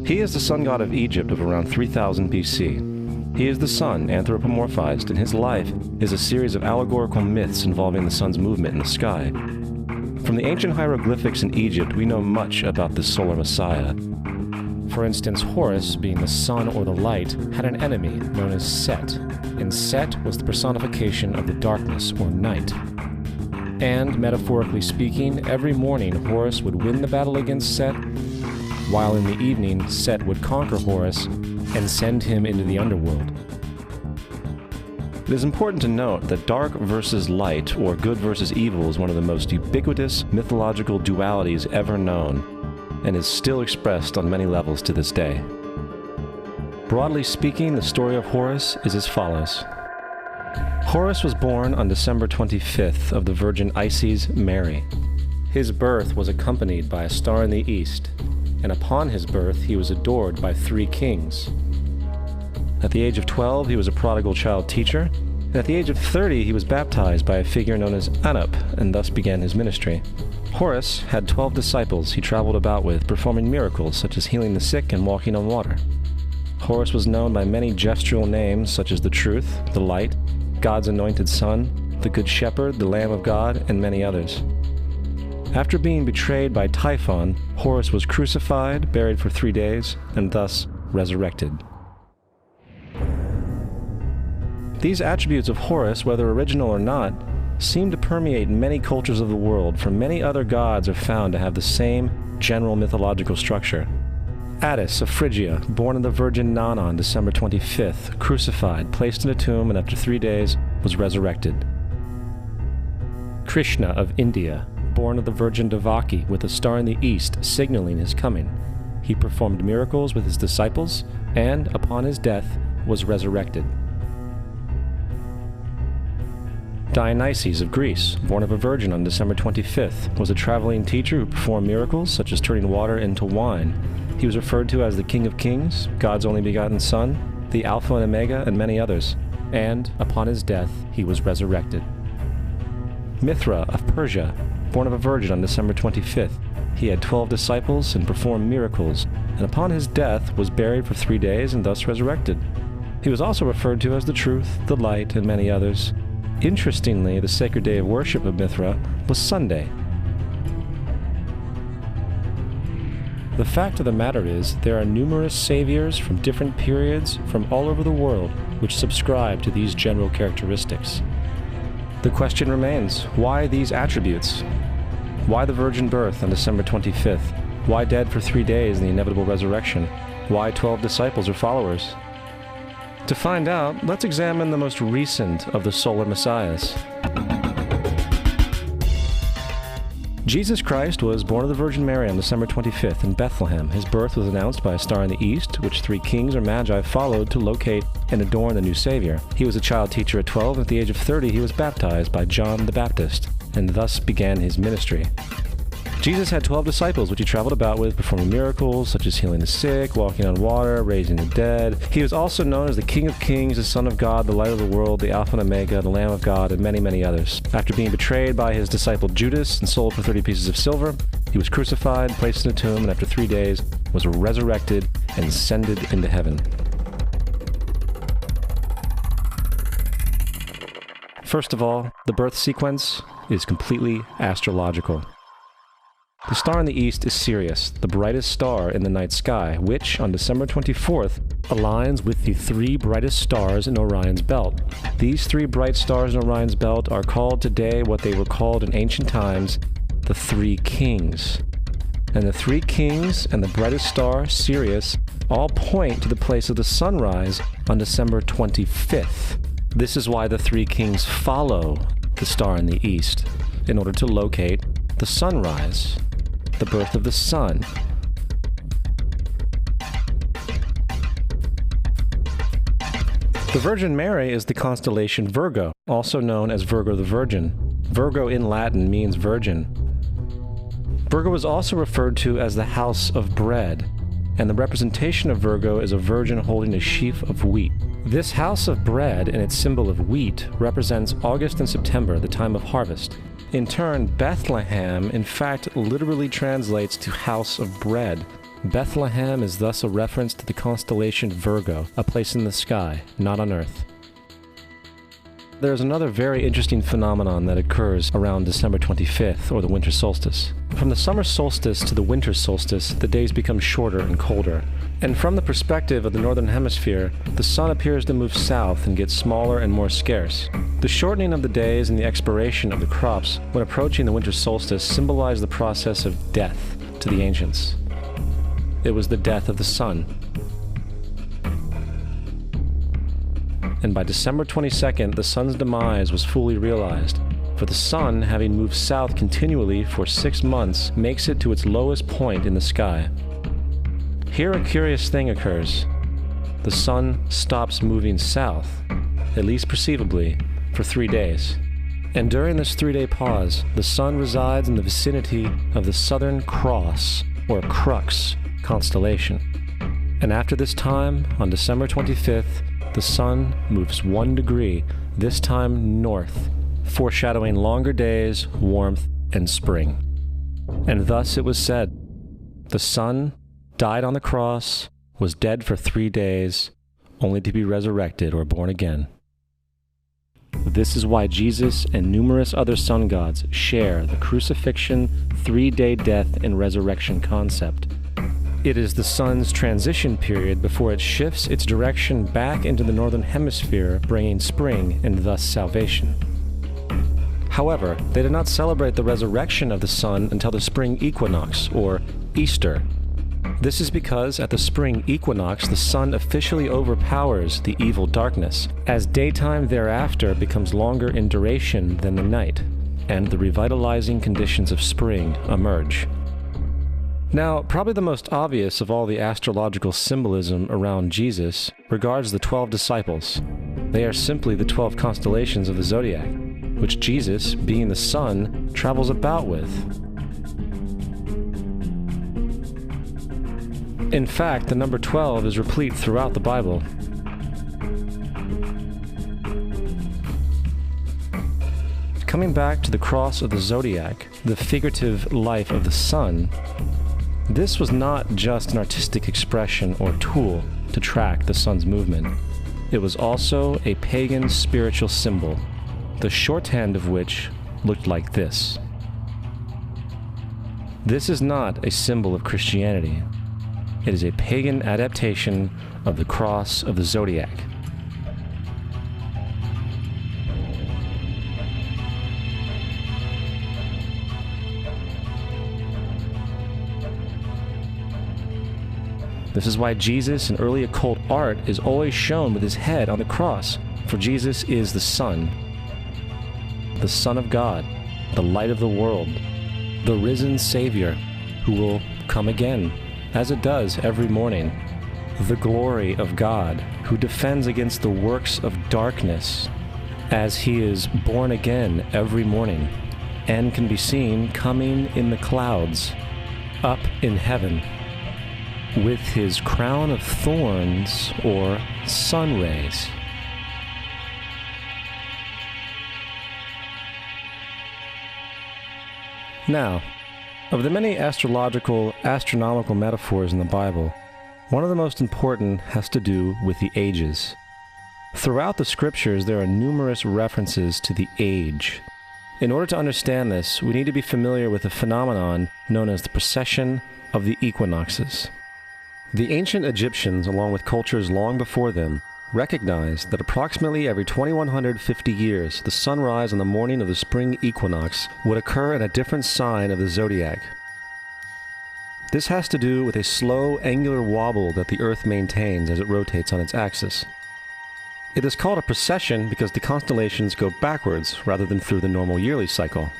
He is the sun god of Egypt of around 3000 BC. He is the sun anthropomorphized, and his life is a series of allegorical myths involving the sun's movement in the sky. From the ancient hieroglyphics in Egypt, we know much about this solar messiah. For instance, Horus, being the sun or the light, had an enemy known as Set, and Set was the personification of the darkness or night. And, metaphorically speaking, every morning Horus would win the battle against Set, while in the evening Set would conquer Horus and send him into the underworld. It is important to note that dark versus light, or good versus evil, is one of the most ubiquitous mythological dualities ever known, and is still expressed on many levels to this day. Broadly speaking, the story of Horus is as follows. Horus was born on December 25th of the Virgin Isis Mary. His birth was accompanied by a star in the east, and upon his birth he was adored by 3 kings. At the age of 12, he was a prodigal child teacher, and at the age of 30, he was baptized by a figure known as Anup, and thus began his ministry. Horus had 12 disciples he traveled about with, performing miracles such as healing the sick and walking on water. Horus was known by many gestural names such as the Truth, the Light, God's Anointed Son, the Good Shepherd, the Lamb of God, and many others. After being betrayed by Typhon, Horus was crucified, buried for 3 days, and thus resurrected. These attributes of Horus, whether original or not, seem to permeate many cultures of the world, for many other gods are found to have the same general mythological structure. Attis of Phrygia, born of the Virgin Nana on December 25th, crucified, placed in a tomb, and after 3 days was resurrected. Krishna of India, born of the Virgin Devaki, with a star in the east signaling his coming. He performed miracles with his disciples, and upon his death was resurrected. Dionysius of Greece, born of a virgin on December 25th, was a traveling teacher who performed miracles such as turning water into wine. He was referred to as the King of Kings, God's only begotten Son, the Alpha and Omega, and many others. And upon his death, he was resurrected. Mithra of Persia, born of a virgin on December 25th, he had 12 disciples and performed miracles, and upon his death was buried for 3 days and thus resurrected. He was also referred to as the Truth, the Light, and many others. Interestingly, the sacred day of worship of Mithra was Sunday. The fact of the matter is, there are numerous saviors from different periods from all over the world which subscribe to these general characteristics. The question remains, why these attributes? Why the virgin birth on December 25th? Why dead for 3 days in the inevitable resurrection? Why 12 disciples or followers? To find out, let's examine the most recent of the solar messiahs. Jesus Christ was born of the Virgin Mary on December 25th in Bethlehem. His birth was announced by a star in the east, which 3 kings or magi followed to locate and adorn the new Savior. He was a child teacher at 12, and at the age of 30 he was baptized by John the Baptist, and thus began his ministry. Jesus had 12 disciples, which he traveled about with, performing miracles such as healing the sick, walking on water, raising the dead. He was also known as the King of Kings, the Son of God, the Light of the World, the Alpha and Omega, the Lamb of God, and many, many others. After being betrayed by his disciple Judas and sold for 30 pieces of silver, he was crucified, placed in a tomb, and after 3 days was resurrected and ascended into heaven. First of all, the birth sequence is completely astrological. The star in the east is Sirius, the brightest star in the night sky, which, on December 24th, aligns with the 3 brightest stars in Orion's belt. These 3 bright stars in Orion's belt are called today what they were called in ancient times, the 3 kings. And the 3 kings and the brightest star, Sirius, all point to the place of the sunrise on December 25th. This is why the 3 kings follow the star in the east, in order to locate the sunrise, the birth of the sun. The Virgin Mary is the constellation Virgo, also known as Virgo the Virgin. Virgo in Latin means virgin. Virgo is also referred to as the house of bread, and the representation of Virgo is a virgin holding a sheaf of wheat. This house of bread and its symbol of wheat represents August and September, the time of harvest. In turn, Bethlehem, in fact, literally translates to house of bread. Bethlehem is thus a reference to the constellation Virgo, a place in the sky, not on Earth. There's another very interesting phenomenon that occurs around December 25th, or the winter solstice. From the summer solstice to the winter solstice, the days become shorter and colder. And from the perspective of the northern hemisphere, the sun appears to move south and get smaller and more scarce. The shortening of the days and the expiration of the crops when approaching the winter solstice symbolize the process of death to the ancients. It was the death of the sun. And by December 22nd, the sun's demise was fully realized, for the sun, having moved south continually for 6 months, makes it to its lowest point in the sky. Here a curious thing occurs. The sun stops moving south, at least perceivably, for 3 days. And during this 3-day pause, the sun resides in the vicinity of the Southern Cross, or Crux, constellation. And after this time, on December 25th, the sun moves 1 degree, this time north, foreshadowing longer days, warmth, and spring. And thus it was said, the sun died on the cross, was dead for 3 days, only to be resurrected or born again. This is why Jesus and numerous other sun gods share the crucifixion, 3-day death, and resurrection concept. It is the sun's transition period before it shifts its direction back into the northern hemisphere, bringing spring and thus salvation. However, they did not celebrate the resurrection of the sun until the spring equinox, or Easter. This is because at the spring equinox, the sun officially overpowers the evil darkness, as daytime thereafter becomes longer in duration than the night, and the revitalizing conditions of spring emerge. Now, probably the most obvious of all the astrological symbolism around Jesus regards the 12 disciples. They are simply the 12 constellations of the Zodiac, which Jesus, being the sun, travels about with. In fact, the number 12 is replete throughout the Bible. Coming back to the cross of the Zodiac, the figurative life of the sun, this was not just an artistic expression or tool to track the sun's movement. It was also a pagan spiritual symbol, the shorthand of which looked like this. This is not a symbol of Christianity. It is a pagan adaptation of the cross of the Zodiac. This is why Jesus in early occult art is always shown with his head on the cross, for Jesus is the Son of God, the light of the world, the risen Savior, who will come again, as it does every morning, the glory of God, who defends against the works of darkness, as he is born again every morning, and can be seen coming in the clouds, up in heaven, with his crown of thorns, or sun rays. Now, of the many astronomical metaphors in the Bible, one of the most important has to do with the ages. Throughout the scriptures, there are numerous references to the age. In order to understand this, we need to be familiar with a phenomenon known as the precession of the equinoxes. The ancient Egyptians, along with cultures long before them, recognized that approximately every 2150 years, the sunrise on the morning of the spring equinox would occur in a different sign of the zodiac. This has to do with a slow, angular wobble that the Earth maintains as it rotates on its axis. It is called a precession because the constellations go backwards rather than through the normal yearly cycle.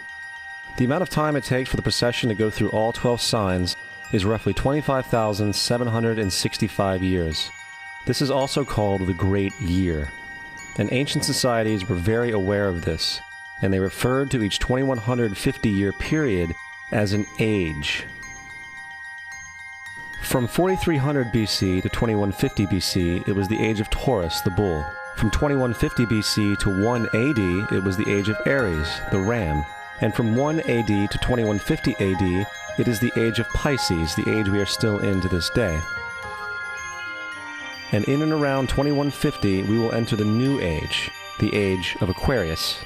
The amount of time it takes for the precession to go through all 12 signs is roughly 25,765 years. This is also called the Great Year, and ancient societies were very aware of this, and they referred to each 2150-year period as an age. From 4300 BC to 2150 BC, it was the age of Taurus, the bull. From 2150 BC to 1 AD, it was the age of Aries, the ram. And from 1 AD to 2150 AD, it is the age of Pisces, the age we are still in to this day. And in and around 2150, we will enter the new age, the age of Aquarius.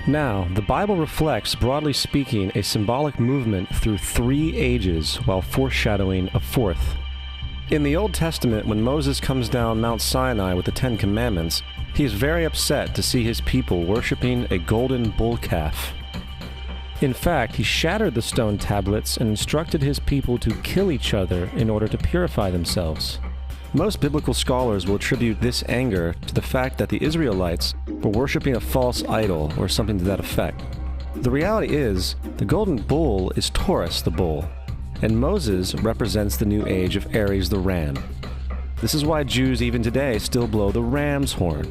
Now, the Bible reflects, broadly speaking, a symbolic movement through 3 ages while foreshadowing a 4th. In the Old Testament, when Moses comes down Mount Sinai with the 10 Commandments, he is very upset to see his people worshiping a golden bull calf. In fact, he shattered the stone tablets and instructed his people to kill each other in order to purify themselves. Most biblical scholars will attribute this anger to the fact that the Israelites were worshiping a false idol or something to that effect. The reality is, the golden bull is Taurus the bull, and Moses represents the new age of Aries the ram. This is why Jews even today still blow the ram's horn.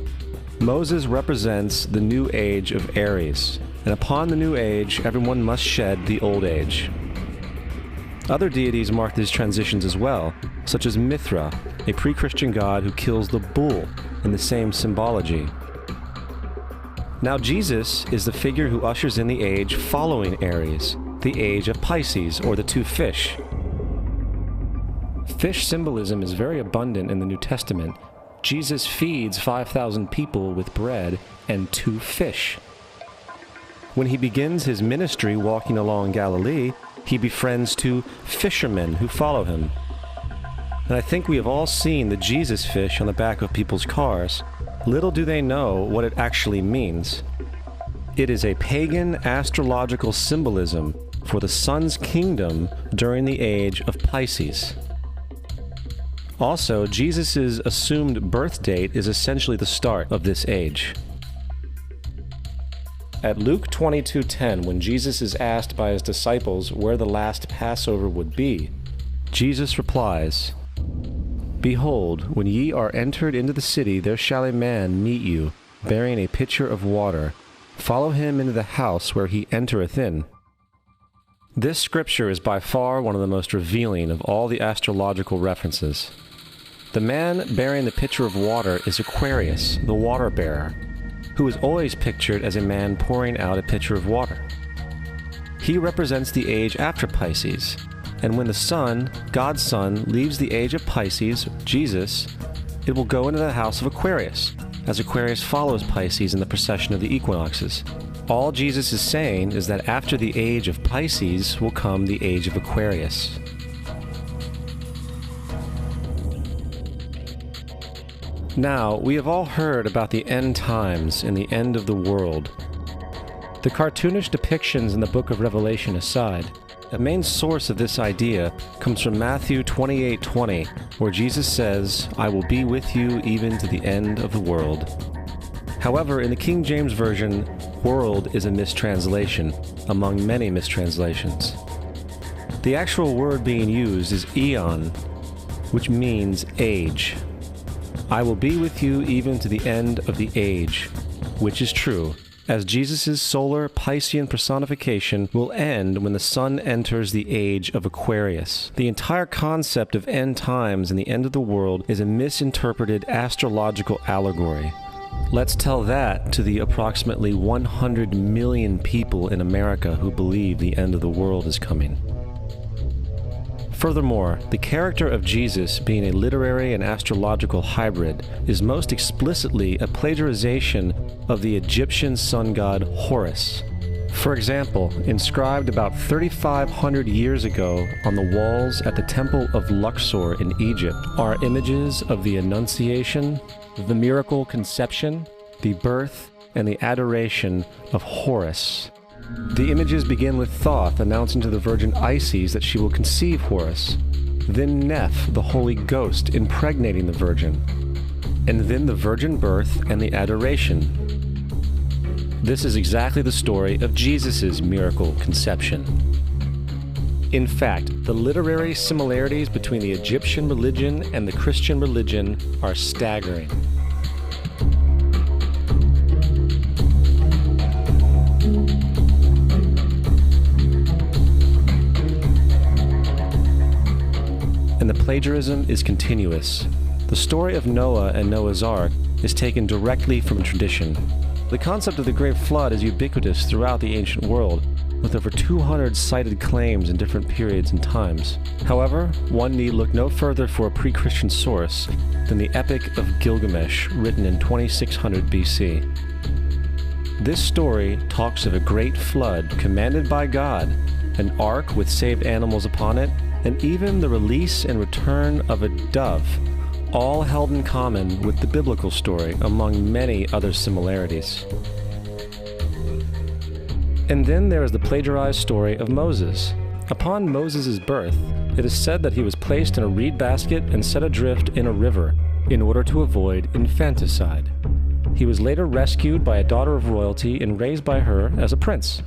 Moses represents the new age of Aries, and upon the new age, everyone must shed the old age. Other deities mark these transitions as well, such as Mithra, a pre-Christian god who kills the bull in the same symbology. Now Jesus is the figure who ushers in the age following Aries, the age of Pisces, or the two fish. Fish symbolism is very abundant in the New Testament. Jesus feeds 5,000 people with bread and 2 fish. When he begins his ministry walking along Galilee, he befriends 2 fishermen who follow him. And I think we have all seen the Jesus fish on the back of people's cars. Little do they know what it actually means. It is a pagan astrological symbolism for the sun's kingdom during the age of Pisces. Also, Jesus' assumed birth date is essentially the start of this age. At Luke 22:10, when Jesus is asked by his disciples where the last Passover would be, Jesus replies, "Behold, when ye are entered into the city, there shall a man meet you, bearing a pitcher of water. Follow him into the house where he entereth in." This scripture is by far one of the most revealing of all the astrological references. The man bearing the pitcher of water is Aquarius, the water bearer, who is always pictured as a man pouring out a pitcher of water. He represents the age after Pisces, and when the sun, God's son, leaves the age of Pisces, Jesus, it will go into the house of Aquarius, as Aquarius follows Pisces in the precession of the equinoxes. All Jesus is saying is that after the age of Pisces will come the age of Aquarius. Now, we have all heard about the end times and the end of the world. The cartoonish depictions in the book of Revelation aside, the main source of this idea comes from Matthew 28:20, where Jesus says, "I will be with you even to the end of the world." However, in the King James Version, world is a mistranslation, among many mistranslations. The actual word being used is eon, which means age. I will be with you even to the end of the age, which is true, as Jesus' solar Piscean personification will end when the sun enters the age of Aquarius. The entire concept of end times and the end of the world is a misinterpreted astrological allegory. Let's tell that to the approximately 100 million people in America who believe the end of the world is coming. Furthermore, the character of Jesus being a literary and astrological hybrid is most explicitly a plagiarization of the Egyptian sun god Horus. For example, inscribed about 3,500 years ago on the walls at the Temple of Luxor in Egypt are images of the Annunciation, the miracle conception, the birth, and the adoration of Horus. The images begin with Thoth announcing to the Virgin Isis that she will conceive Horus, then Neph, the Holy Ghost, impregnating the Virgin, and then the virgin birth and the adoration. This is exactly the story of Jesus' miracle conception. In fact, the literary similarities between the Egyptian religion and the Christian religion are staggering. And the plagiarism is continuous. The story of Noah and Noah's Ark is taken directly from tradition. The concept of the Great Flood is ubiquitous throughout the ancient world, with over 200 cited claims in different periods and times. However, one need look no further for a pre-Christian source than the Epic of Gilgamesh, written in 2600 BC. This story talks of a great flood commanded by God, an ark with saved animals upon it, and even the release and return of a dove, all held in common with the biblical story, among many other similarities. And then there is the plagiarized story of Moses. Upon Moses' birth, it is said that he was placed in a reed basket and set adrift in a river in order to avoid infanticide. He was later rescued by a daughter of royalty and raised by her as a prince.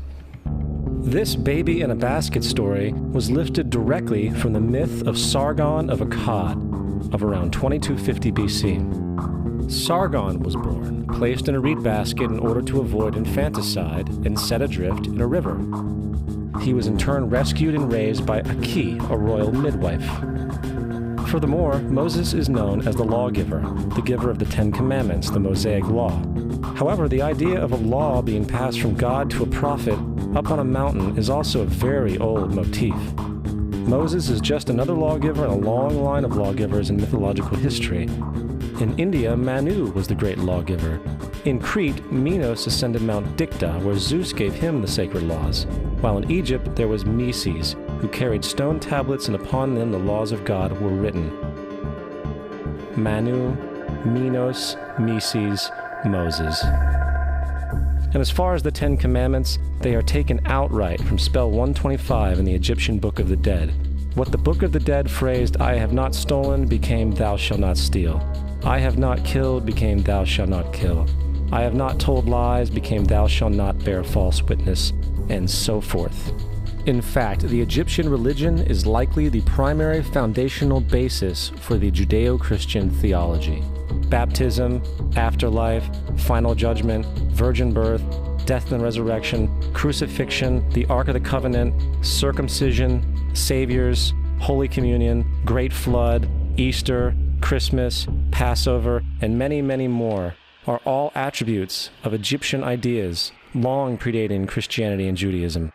This baby in a basket story was lifted directly from the myth of Sargon of Akkad of around 2250 BC. Sargon was born, placed in a reed basket in order to avoid infanticide, and set adrift in a river. He was in turn rescued and raised by Aki, a royal midwife. Furthermore, Moses is known as the lawgiver, the giver of the Ten Commandments, the Mosaic Law. However, the idea of a law being passed from God to a prophet up on a mountain is also a very old motif. Moses is just another lawgiver in a long line of lawgivers in mythological history. In India, Manu was the great lawgiver. In Crete, Minos ascended Mount Dicta, where Zeus gave him the sacred laws, while in Egypt there was Meses, who carried stone tablets and upon them the laws of God were written. Manu, Minos, Meses, Moses. And as far as the Ten Commandments, they are taken outright from spell 125 in the Egyptian Book of the Dead. What the Book of the Dead phrased, "I have not stolen," became "Thou shalt not steal." "I have not killed," became "Thou shalt not kill." "I have not told lies," became "Thou shalt not bear false witness," and so forth. In fact, the Egyptian religion is likely the primary foundational basis for the Judeo-Christian theology. Baptism, afterlife, final judgment, virgin birth, death and resurrection, crucifixion, the Ark of the Covenant, circumcision, saviors, Holy Communion, Great Flood, Easter, Christmas, Passover, and many, many more are all attributes of Egyptian ideas long predating Christianity and Judaism.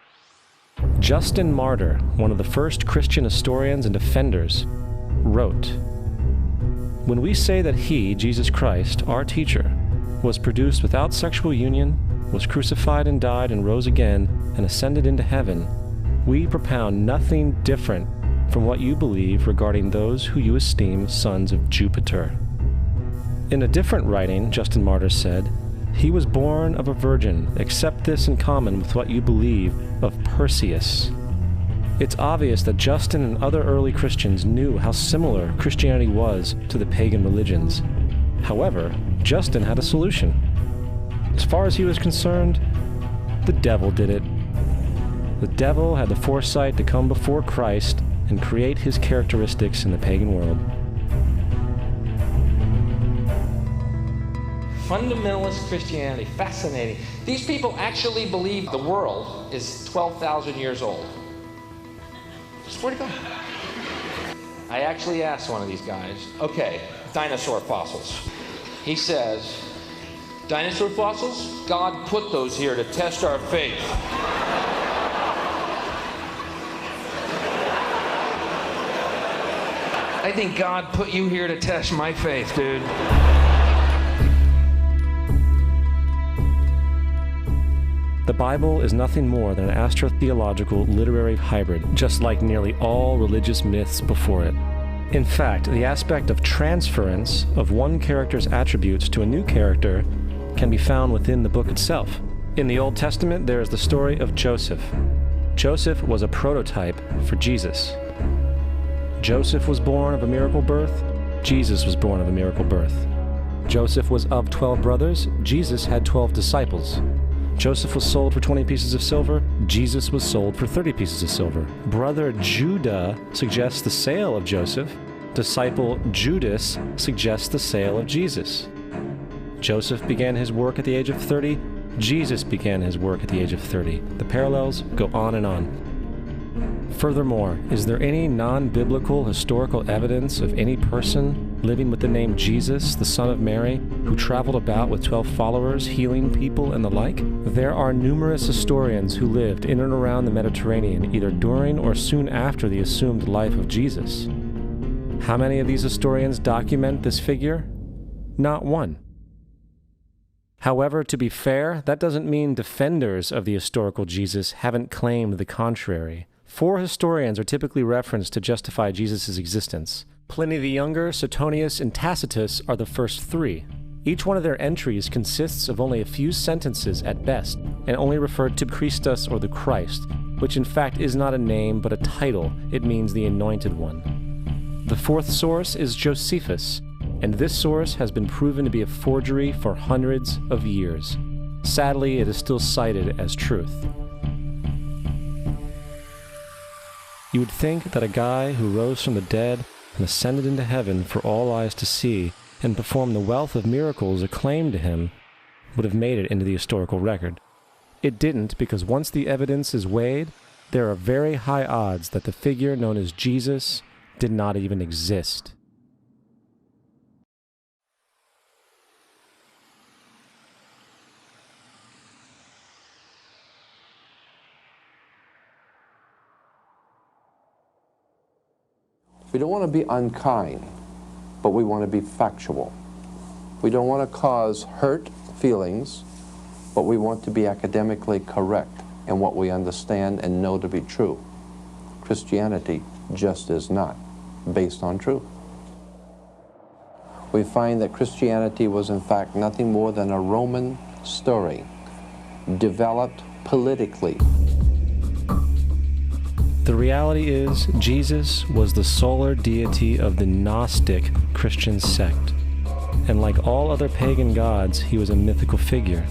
Justin Martyr, one of the first Christian historians and defenders, wrote, "When we say that he, Jesus Christ, our teacher, was produced without sexual union, was crucified and died and rose again and ascended into heaven, we propound nothing different from what you believe regarding those who you esteem sons of Jupiter." In a different writing, Justin Martyr said, "He was born of a virgin, except this in common with what you believe of Perseus." It's obvious that Justin and other early Christians knew how similar Christianity was to the pagan religions. However, Justin had a solution. As far as he was concerned, the devil did it. The devil had the foresight to come before Christ and create his characteristics in the pagan world. Fundamentalist Christianity, fascinating. These people actually believe the world is 12,000 years old. Swear to God. I actually asked one of these guys, okay, dinosaur fossils. He says, dinosaur fossils? God put those here to test our faith. I think God put you here to test my faith, dude. The Bible is nothing more than an astrotheological literary hybrid, just like nearly all religious myths before it. In fact, the aspect of transference of one character's attributes to a new character can be found within the book itself. In the Old Testament, there is the story of Joseph. Joseph was a prototype for Jesus. Joseph was born of a miracle birth. Jesus was born of a miracle birth. Joseph was of 12 brothers. Jesus had 12 disciples. Joseph was sold for 20 pieces of silver. Jesus was sold for 30 pieces of silver. Brother Judah suggests the sale of Joseph. Disciple Judas suggests the sale of Jesus. Joseph began his work at the age of 30. Jesus began his work at the age of 30. The parallels go on and on. Furthermore, is there any non-biblical historical evidence of any person living with the name Jesus, the son of Mary, who traveled about with 12 followers, healing people and the like? There are numerous historians who lived in and around the Mediterranean, either during or soon after the assumed life of Jesus. How many of these historians document this figure? Not one. However, to be fair, that doesn't mean defenders of the historical Jesus haven't claimed the contrary. 4 historians are typically referenced to justify Jesus' existence. Pliny the Younger, Suetonius, and Tacitus are the first 3. Each one of their entries consists of only a few sentences at best, and only referred to Christus or the Christ, which in fact is not a name but a title. It means the Anointed One. The 4th source is Josephus, and this source has been proven to be a forgery for hundreds of years. Sadly, it is still cited as truth. You would think that a guy who rose from the dead and ascended into heaven for all eyes to see and perform the wealth of miracles acclaimed to him would have made it into the historical record. It didn't, because once the evidence is weighed, there are very high odds that the figure known as Jesus did not even exist. We don't want to be unkind, but we want to be factual. We don't want to cause hurt feelings, but we want to be academically correct in what we understand and know to be true. Christianity just is not based on truth. We find that Christianity was in fact nothing more than a Roman story, developed politically. The reality is, Jesus was the solar deity of the Gnostic Christian sect, and like all other pagan gods, he was a mythical figure.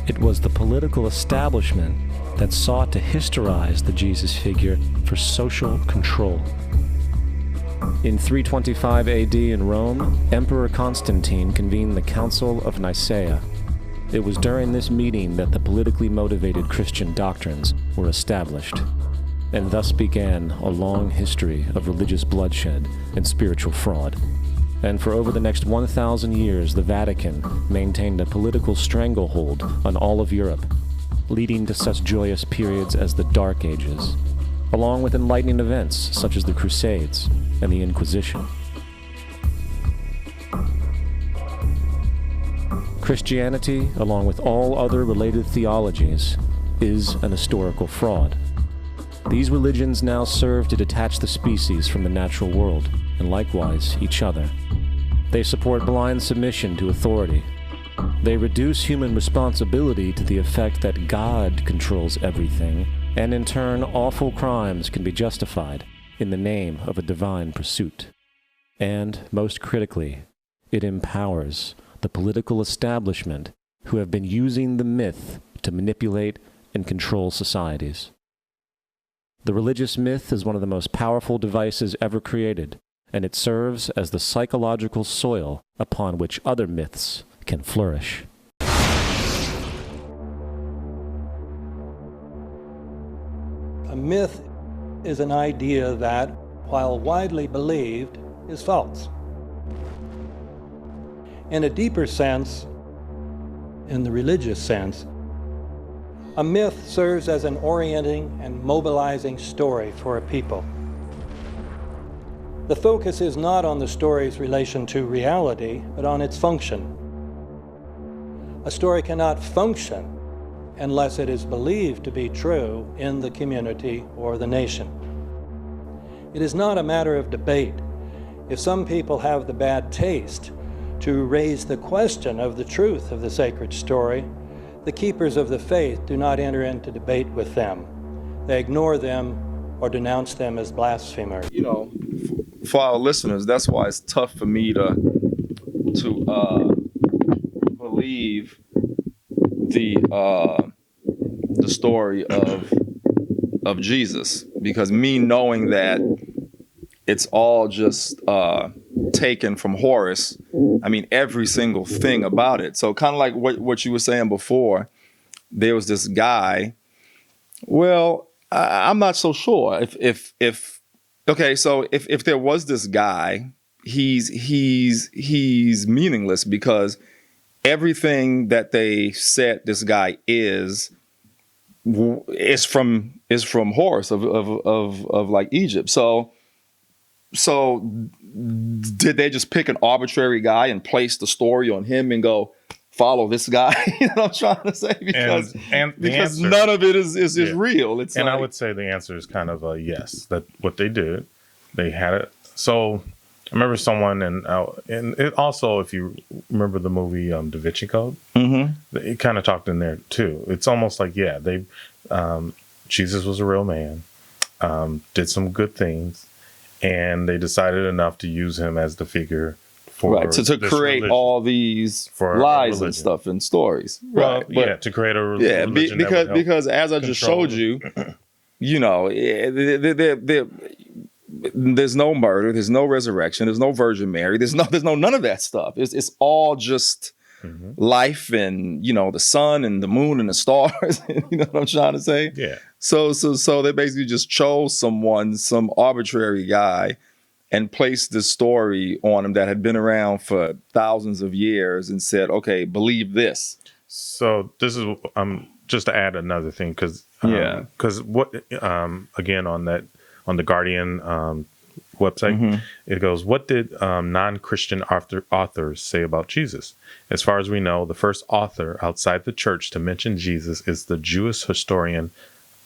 It was the political establishment that sought to historize the Jesus figure for social control. In 325 AD in Rome, Emperor Constantine convened the Council of Nicaea. It was during this meeting that the politically motivated Christian doctrines were established, and thus began a long history of religious bloodshed and spiritual fraud. And for over the next 1,000 years, the Vatican maintained a political stranglehold on all of Europe, leading to such joyous periods as the Dark Ages, along with enlightening events such as the Crusades and the Inquisition. Christianity, along with all other related theologies, is an historical fraud. These religions now serve to detach the species from the natural world, and likewise each other. They support blind submission to authority. They reduce human responsibility to the effect that God controls everything, and in turn awful crimes can be justified in the name of a divine pursuit. And, most critically, it empowers the political establishment who have been using the myth to manipulate and control societies. The religious myth is one of the most powerful devices ever created, and it serves as the psychological soil upon which other myths can flourish. A myth is an idea that, while widely believed, is false. In a deeper sense, in the religious sense, a myth serves as an orienting and mobilizing story for a people. The focus is not on the story's relation to reality, but on its function. A story cannot function unless it is believed to be true in the community or the nation. It is not a matter of debate. If some people have the bad taste to raise the question of the truth of the sacred story, the keepers of the faith do not enter into debate with them. They ignore them or denounce them as blasphemers. You know, for our listeners, that's why it's tough for me to believe the story of Jesus, because me knowing that it's all just taken from Horace. I mean, every single thing about it. So kind of like what you were saying before, there was this guy. Well, I'm not so sure if there was this guy, he's meaningless, because everything that they said this guy is from Horus of like Egypt. So did they just pick an arbitrary guy and place the story on him and go, follow this guy? You know what I'm trying to say? Because answer, none of it is real. It's I would say the answer is kind of a yes. That what they did, they had it. So I remember someone, and it also, if you remember the movie Da Vinci Code, it kind of talked in there too. It's almost like, Jesus was a real man, did some good things, and they decided enough to use him as the figure for to create all these lies and stuff and stories. Well, to create a religion. Because as I just showed you, you know, there's no murder, there's no resurrection, there's no Virgin Mary, there's no none of that stuff. It's all just life and, you know, the sun and the moon and the stars. You know what I'm trying to say? Yeah. So they basically just chose some arbitrary guy and placed this story on him that had been around for thousands of years and said, okay, believe this. So this is just to add another thing, because what again on the Guardian website, it goes, what did non-Christian authors say about Jesus? As far as we know, the first author outside the church to mention Jesus is the Jewish historian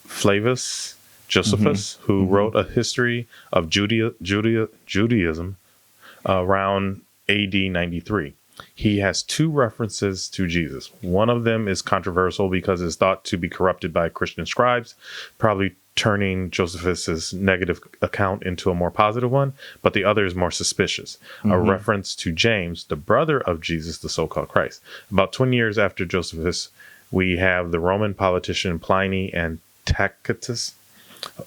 Flavius Josephus, who wrote a history of Judaism around AD 93. He has two references to Jesus. One of them is controversial because it's thought to be corrupted by Christian scribes, probably turning Josephus's negative account into a more positive one, but the other is more suspicious. A reference to James, the brother of Jesus, the so-called Christ. About 20 years after Josephus, we have the Roman politician Pliny and Tacitus,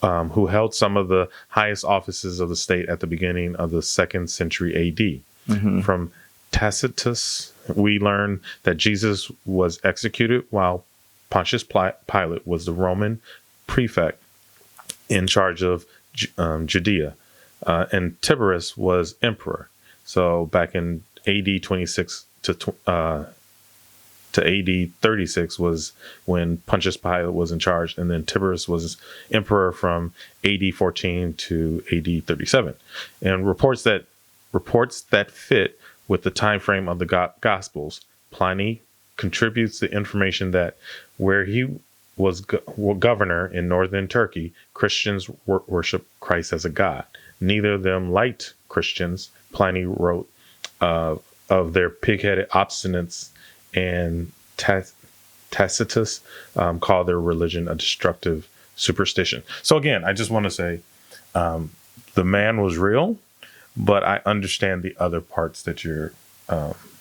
who held some of the highest offices of the state at the beginning of the 2nd century AD. From Tacitus, we learn that Jesus was executed while Pontius Pilate was the Roman prefect in charge of Judea, and Tiberius was emperor. So back in AD 26 to AD 36 was when Pontius Pilate was in charge, and then Tiberius was emperor from AD 14 to AD 37. And reports that fit with the time frame of the Gospels, Pliny contributes the information that where he was governor in northern Turkey, Christians worship Christ as a god. Neither of them liked Christians. Pliny wrote of their pig-headed obstinance, and Tacitus called their religion a destructive superstition. So again, I just want to say the man was real, but I understand the other parts that you're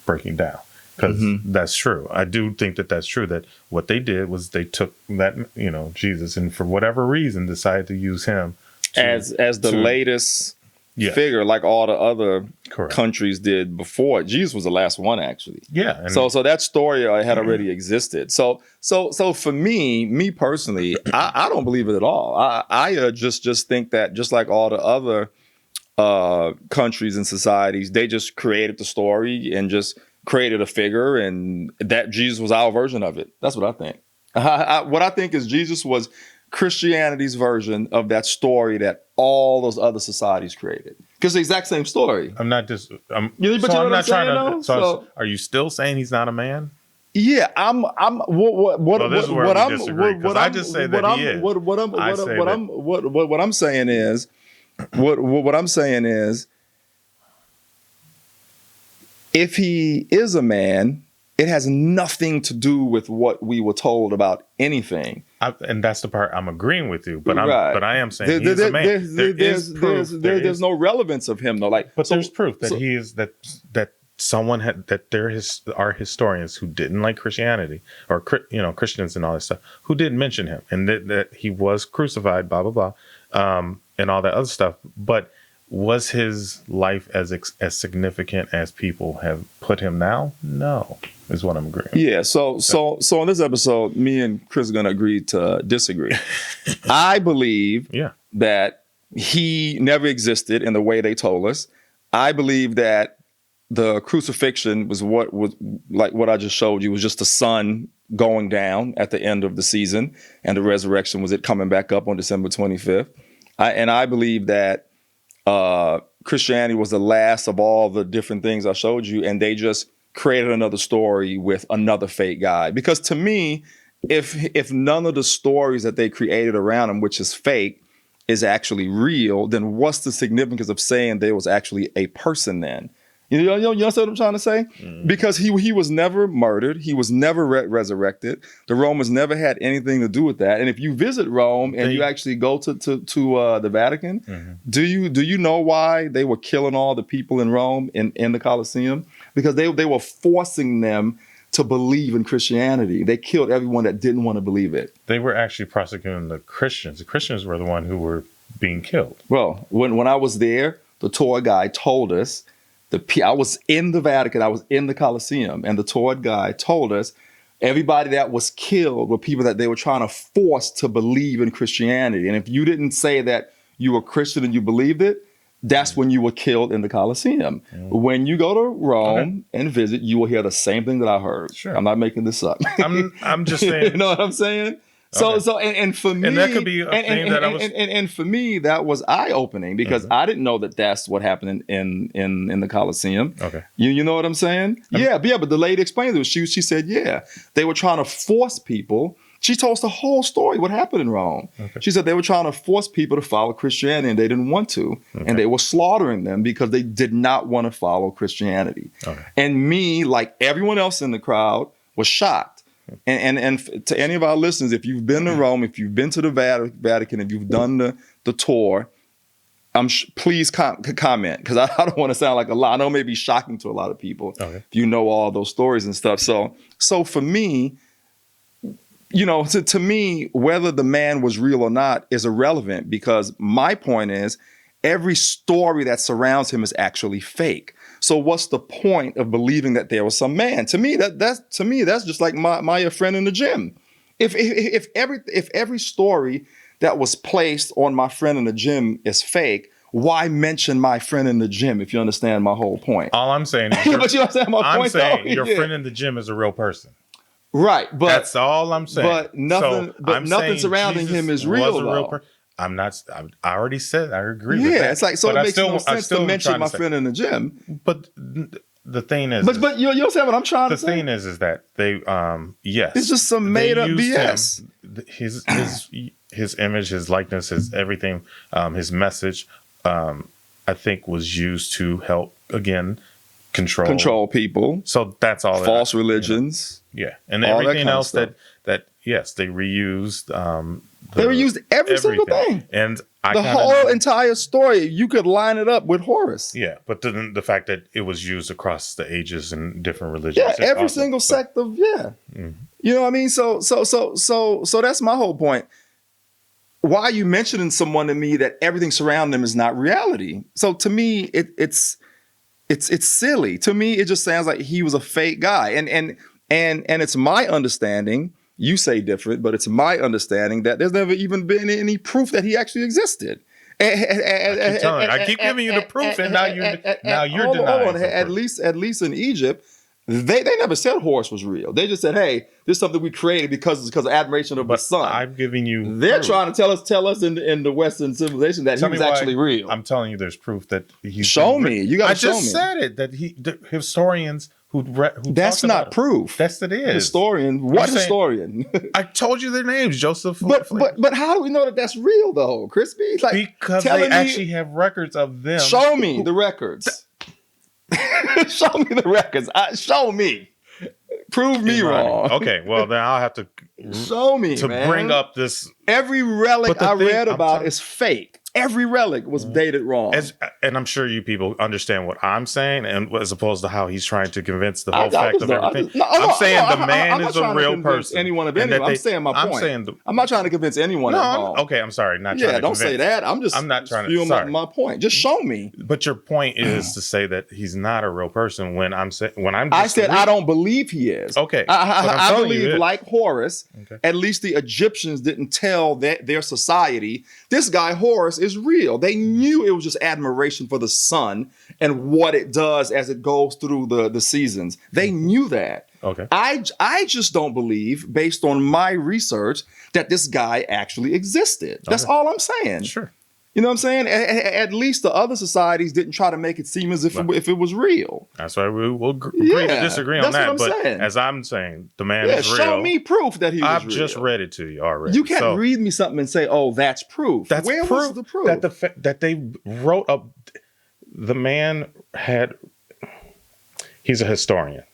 breaking down, because that's true. I do think that that's true, that what they did was they took that, you know, Jesus, and for whatever reason decided to use him as the latest figure, like all the other countries did before. Jesus was the last one, actually. Yeah. And so that story had already existed. So for me personally, I don't believe it at all. I just think that just like all the other countries and societies, they just created the story and just created a figure, and that Jesus was our version of it. That's what I think. What I think is Jesus was Christianity's version of that story that all those other societies created. Because the exact same story. I'm not just. I'm you know not trying to. though? So are you still saying he's not a man? Yeah, I'm. What this is where we disagree, because I just say that he is. What I'm saying is, what I'm saying is, if he is a man, it has nothing to do with what we were told about anything. And that's the part I'm agreeing with you, but I am saying he's a man. There's no relevance of him though. There's proof that he is that someone had, that there are historians who didn't like Christianity, or Christians and all that stuff, who did mention him, and that he was crucified, blah blah blah, and all that other stuff. But was his life as significant as people have put him now? No, is what I'm agreeing. Yeah. So in this episode, me and Chris are going to agree to disagree. I believe that he never existed in the way they told us. I believe that the crucifixion was what I just showed you, was just the sun going down at the end of the season, and the resurrection was it coming back up on December 25th. I believe that Christianity was the last of all the different things I showed you, and they just created another story with another fake guy. Because to me, if none of the stories that they created around him, which is fake, is actually real, then what's the significance of saying there was actually a person then? You know what I'm trying to say? Because he was never murdered. He was never resurrected. The Romans never had anything to do with that. And if you visit Rome and you actually go to the Vatican, do you know why they were killing all the people in Rome in the Colosseum? Because they were forcing them to believe in Christianity. They killed everyone that didn't want to believe it. They were actually prosecuting the Christians. The Christians were the one who were being killed. Well, when I was there, the tour guide told us, I was in the Vatican, I was in the Colosseum, and the tour guide told us everybody that was killed were people that they were trying to force to believe in Christianity. And if you didn't say that you were Christian and you believed it, that's when you were killed in the Colosseum. When you go to Rome and visit, you will hear the same thing that I heard. Sure. I'm not making this up. I'm just saying. You know what I'm saying? And for me, and that could be a thing that I was. And for me, that was eye opening because I didn't know that that's what happened in the Colosseum. Okay, you know what I'm saying? But the lady explained it. She said, they were trying to force people. She told us the whole story, what happened in Rome. Okay. She said they were trying to force people to follow Christianity and they didn't want to. Okay. And they were slaughtering them because they did not want to follow Christianity. Okay. And me, like everyone else in the crowd, was shocked. And to any of our listeners, if you've been to Rome, if you've been to the Vatican, if you've done the tour, please comment, because I don't want to sound like a lie. I know it may be shocking to a lot of people if you know all those stories and stuff. So for me, to me, whether the man was real or not is irrelevant, because my point is every story that surrounds him is actually fake. So what's the point of believing that there was some man? To me, that's just like my friend in the gym. If every story that was placed on my friend in the gym is fake, why mention my friend in the gym? If you understand my whole point. All I'm saying is, but you understand my point. I'm saying your friend in the gym is a real person. Right, but that's all I'm saying. But nothing surrounding Jesus him is real, though. I'm not. I already said I agree with that. Yeah, it's like, so it makes no sense to mention my friend in the gym. But the thing is, but you understand what I'm trying to say. The thing is that they, yes, it's just some made up BS. His image, his likeness, his everything, his message, I think was used to help again control people. So that's all. False religions. Yeah, and everything else that yes, they reused. They reused everything. Single thing, and the whole entire story. You could line it up with Horus. Yeah, but the fact that it was used across the ages and different religions. Yeah, every single sect of You know what I mean? So that's my whole point. Why are you mentioning someone to me that everything surrounding them is not reality? So to me, it's silly. To me, it just sounds like he was a fake guy, and it's my understanding. You say different, but it's my understanding that there's never even been any proof that he actually existed. I keep giving you the proof, and now you're denying. At least in Egypt, they never said Horus was real. They just said, "Hey, this is something we created because of admiration of the sun." I'm giving you. They're proof. trying to tell us in the Western civilization that he was actually real. I'm telling you, there's proof that he's. Show me. You got to show me. I just said it. That the historians who that's not proof. Yes, it is. Historian. What historian? I told you their names, Joseph. But how do we know that that's real though, Crispy? Like, because they actually have records of them. Show me the records. Show me the records. Show me. Prove me wrong. Okay, well then I'll have to show me to bring up this. Every relic I read about is fake. Every relic was dated wrong. And I'm sure you people understand what I'm saying, and as opposed to how he's trying to convince the whole fact of everything. I'm saying the man is a real person. Anyone of anyone. I'm saying my point. I'm not trying to convince anyone. Okay, I'm sorry. Not trying to don't say that. I'm not trying to feel my point. Just show me. But your point is to say that he's not a real person when I said I don't believe he is. Okay. I believe, like Horus, at least the Egyptians didn't tell their society, this guy Horus is real. They knew it was just admiration for the sun and what it does as it goes through the seasons. They knew that. Okay. I just don't believe, based on my research, that this guy actually existed. That's all I'm saying. Sure. You know what I'm saying? At least the other societies didn't try to make it seem as if it was real. That's why we will agree to disagree on that. But as I'm saying, the man is real. Show me proof that he was real. I've just read it to you already. You can't read me something and say, "Oh, that's proof." Where was the proof? That they wrote up. The man he's a historian.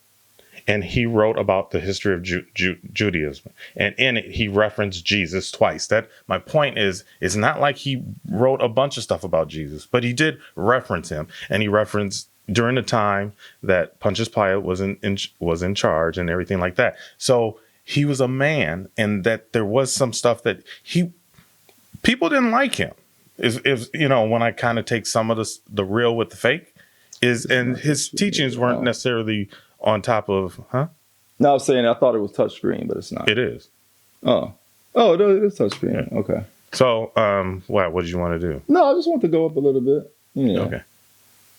And he wrote about the history of Judaism. And in it, he referenced Jesus twice. That my point is, it's not like he wrote a bunch of stuff about Jesus, but he did reference him. And he referenced during the time that Pontius Pilate was in charge and everything like that. So he was a man, and that there was some stuff that people didn't like him. is when I kind of take some of the real with the fake and his teachings weren't necessarily on top of, No, I was saying I thought it was touchscreen, but it's not. It is. Oh, it is touchscreen. Yeah. Okay. So, what did you want to do? No, I just want to go up a little bit. Yeah. Okay.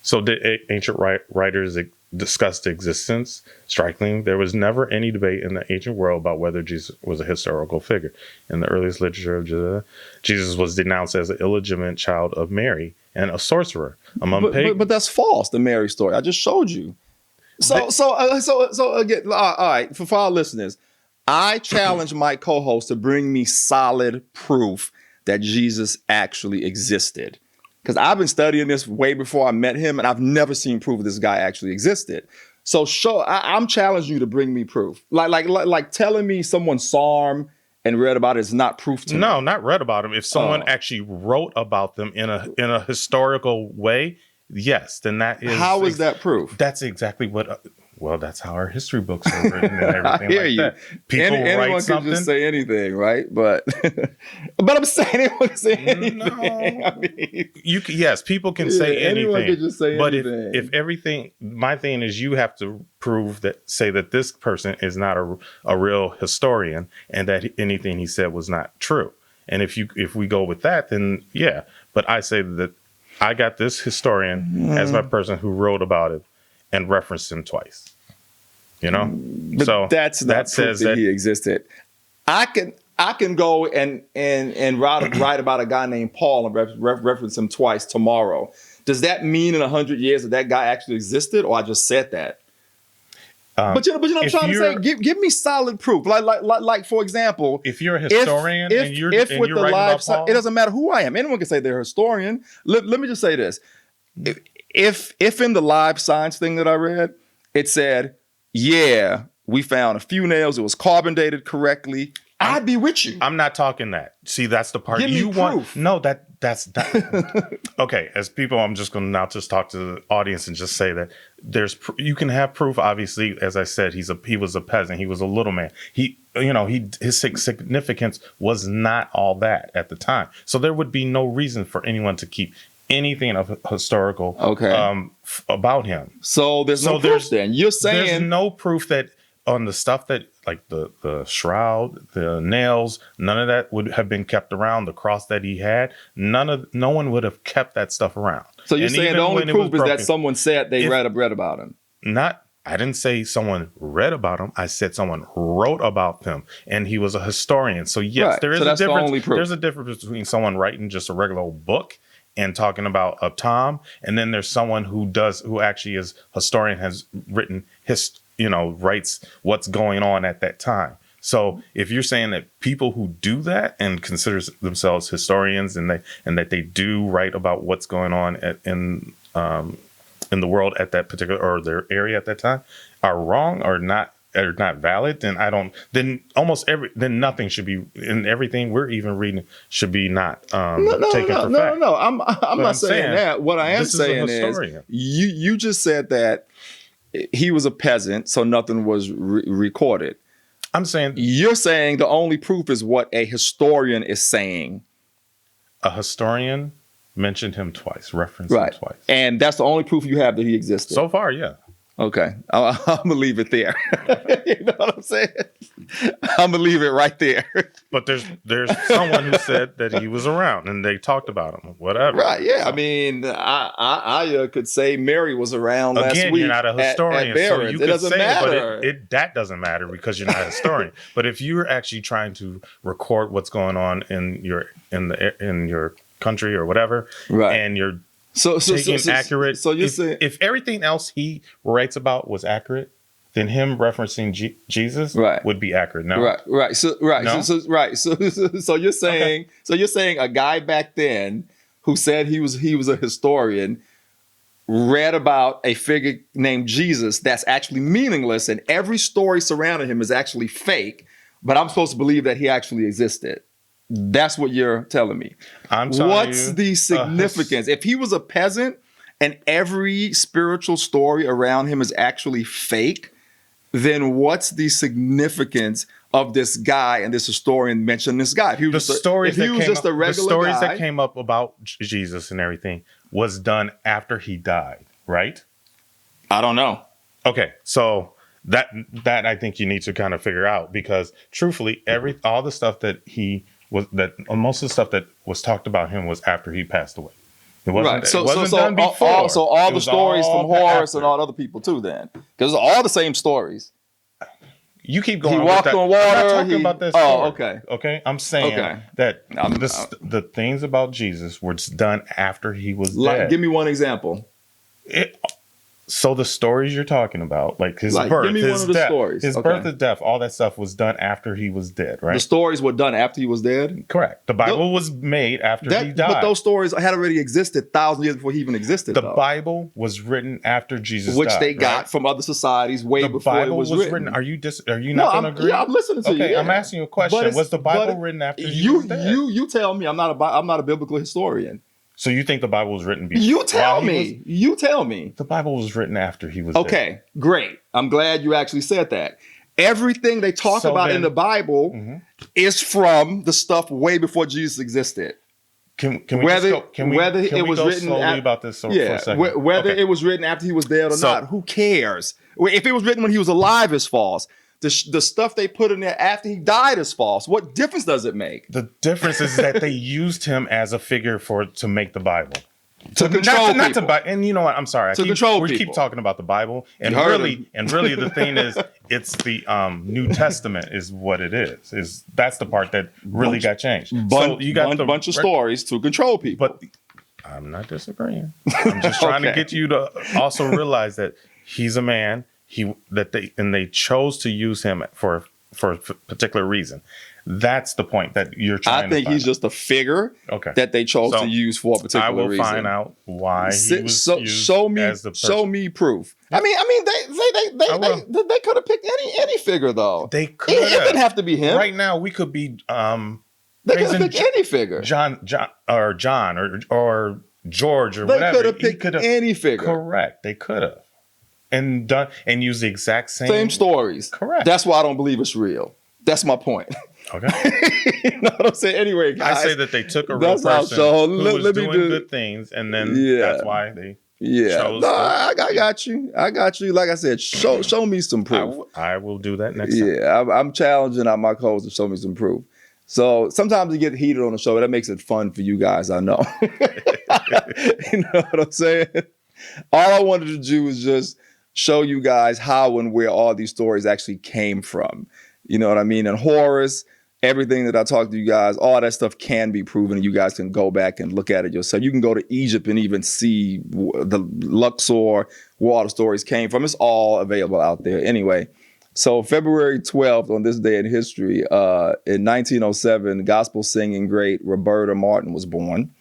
So did ancient writers discuss the existence? Strikingly, there was never any debate in the ancient world about whether Jesus was a historical figure. In the earliest literature of Judah, Jesus was denounced as an illegitimate child of Mary and a sorcerer among pagans. But that's false. The Mary story I just showed you. So again, all right. For our listeners, I challenge my co-host to bring me solid proof that Jesus actually existed. Because I've been studying this way before I met him, and I've never seen proof this guy actually existed. So I'm challenging you to bring me proof. Like telling me someone saw him and read about it is not proof to me. No, not read about him. If someone actually wrote about them in a historical way, yes, then that is. How is that proof? That's exactly what. Well, that's how our history books are written and everything I hear like you. that. People anyone write something. Can just say anything, right? But I'm saying anyone can say anything. No. I mean, Yes, people can say anything. Anyone can just say but anything. if everything, my thing is you have to say that this person is not a real historian and that anything he said was not true. And if we go with that, then yeah. But I say that I got this historian as my person who wrote about it and referenced him twice. But so that's not that proof says that he existed. I can go and write about a guy named Paul and reference him twice tomorrow. Does that mean in 100 years that guy actually existed, or I just said that? But you know what I'm trying to say? Give me solid proof. Like for example, if you're a historian and you're writing about Paul, it doesn't matter who I am. Anyone can say they're a historian. Let me just say this: if in the live science thing that I read, it said, yeah, we found a few nails, it was carbon dated correctly, I'd be with you. I'm not talking that. See, that's the part Give me you want. proof. No, that's okay. As people, I'm just going to now just talk to the audience and just say that you can have proof. Obviously, as I said, he was a peasant. He was a little man. His significance was not all that at the time. So there would be no reason for anyone to keep anything of historical about him. So there's no proof then. You're saying there's no proof that on the stuff that like the shroud, the nails, none of that would have been kept around. The cross that he had, no one would have kept that stuff around. So you're saying the only proof is that someone said they read about him. I didn't say someone read about him. I said someone wrote about them, and he was a historian. So yes, right. There is a difference. There's a difference between someone writing just a regular old book and talking about a Tom, and then there's someone who actually is historian, has written writes what's going on at that time. So if you're saying that people who do that and consider themselves historians and that they do write about what's going on in the world at that particular or their area at that time are wrong or not valid, then nothing should be, and everything we're even reading should be not taken for fact. No. I'm not saying that. What I am saying is you just said that he was a peasant, so nothing was recorded. You're saying the only proof is what a historian is saying. A historian mentioned him twice, referenced him twice. And that's the only proof you have that he existed. So far, yeah. Okay. I'm going to leave it there. You know what I'm saying? I'm going to leave it right there. But there's someone who said that he was around and they talked about him, whatever. Right, yeah. I mean, I could say Mary was around last week. Again, you're not a historian, so you could say matter. But that doesn't matter because you're not a historian. But if you're actually trying to record what's going on in your country or whatever, right, and you're accurate. So you're saying if everything else he writes about was accurate, then him referencing Jesus would be accurate. No, right. So you're saying you're saying a guy back then who said he was a historian read about a figure named Jesus that's actually meaningless, and every story surrounding him is actually fake. But I'm supposed to believe that he actually existed. That's what you're telling me. What's the significance? If he was a peasant and every spiritual story around him is actually fake, then what's the significance of this guy and this historian mentioned this guy. If he was just a regular guy, that came up about Jesus and everything was done after he died, right? I don't know. Okay, so that I think you need to kind of figure out, because truthfully, all the stuff that most of the stuff that was talked about him was after he passed away. It wasn't, right. So done before. So all the stories from Horus and all the other people too, then, because all the same stories. You keep going. He walked on water. I'm not talking about that story. Oh, okay. Okay. I'm saying that the things about Jesus were done after he was dead. Give me one example. So the stories you're talking about, like his birth, his death, birth and death, all that stuff was done after he was dead, right? The stories were done after he was dead? Correct. The Bible was made after he died. But those stories had already existed thousands of years before he even existed. The Bible was written after Jesus died. Which they got from other societies way before it was written. Are you not going to agree? Yeah, I'm listening to you. Okay, I'm asking you a question. Was the Bible written after he was dead? You tell me. I'm not a biblical historian. So you think the Bible was written before? You tell me. You tell me. The Bible was written after he was dead. Great. I'm glad you actually said that. Everything they talk about in the Bible is from the stuff way before Jesus existed. Can we go slowly about this for a second? Whether it was written after he was dead or not, who cares? If it was written when he was alive, it's false. The stuff they put in there after he died is false. What difference does it make? The difference is that they used him as a figure to make the Bible. To control people. And you know what? I'm sorry. We keep talking about the Bible. And really the thing is, it's the New Testament is what it is. That's the part that really got changed. So you got a bunch of stories to control people. But I'm not disagreeing. I'm just trying to get you to also realize that he's a man. They chose to use him for a particular reason. That's the point that you're trying to find. I think he's just a figure that they chose to use for a particular reason. I will find out why he was used as the person. Show me proof. I mean, they could have picked any figure though. They could. It didn't have to be him. Right now, we could be. They could have picked any figure. John or George or they whatever. They could have picked any figure. Correct. They could have. And use the exact same stories. Correct. That's why I don't believe it's real. That's my point. Okay. You know what I'm saying? Anyway, guys. I say that they took a real person who was doing good things, and then that's why they chose. No, I got you. Like I said, show me some proof. I will do that next time. Yeah, I'm challenging out my co-hosts to show me some proof. So sometimes you get heated on the show. That makes it fun for you guys, I know. You know what I'm saying? All I wanted to do was just show you guys how and where all these stories actually came from. You know what I mean? And Horus, everything that I talked to you guys, all that stuff can be proven, and you guys can go back and look at it yourself. You can go to Egypt and even see the Luxor, where all the stories came from. It's all available out there. Anyway, so February 12th, on this day in history, in 1907, gospel singing great Roberta Martin was born.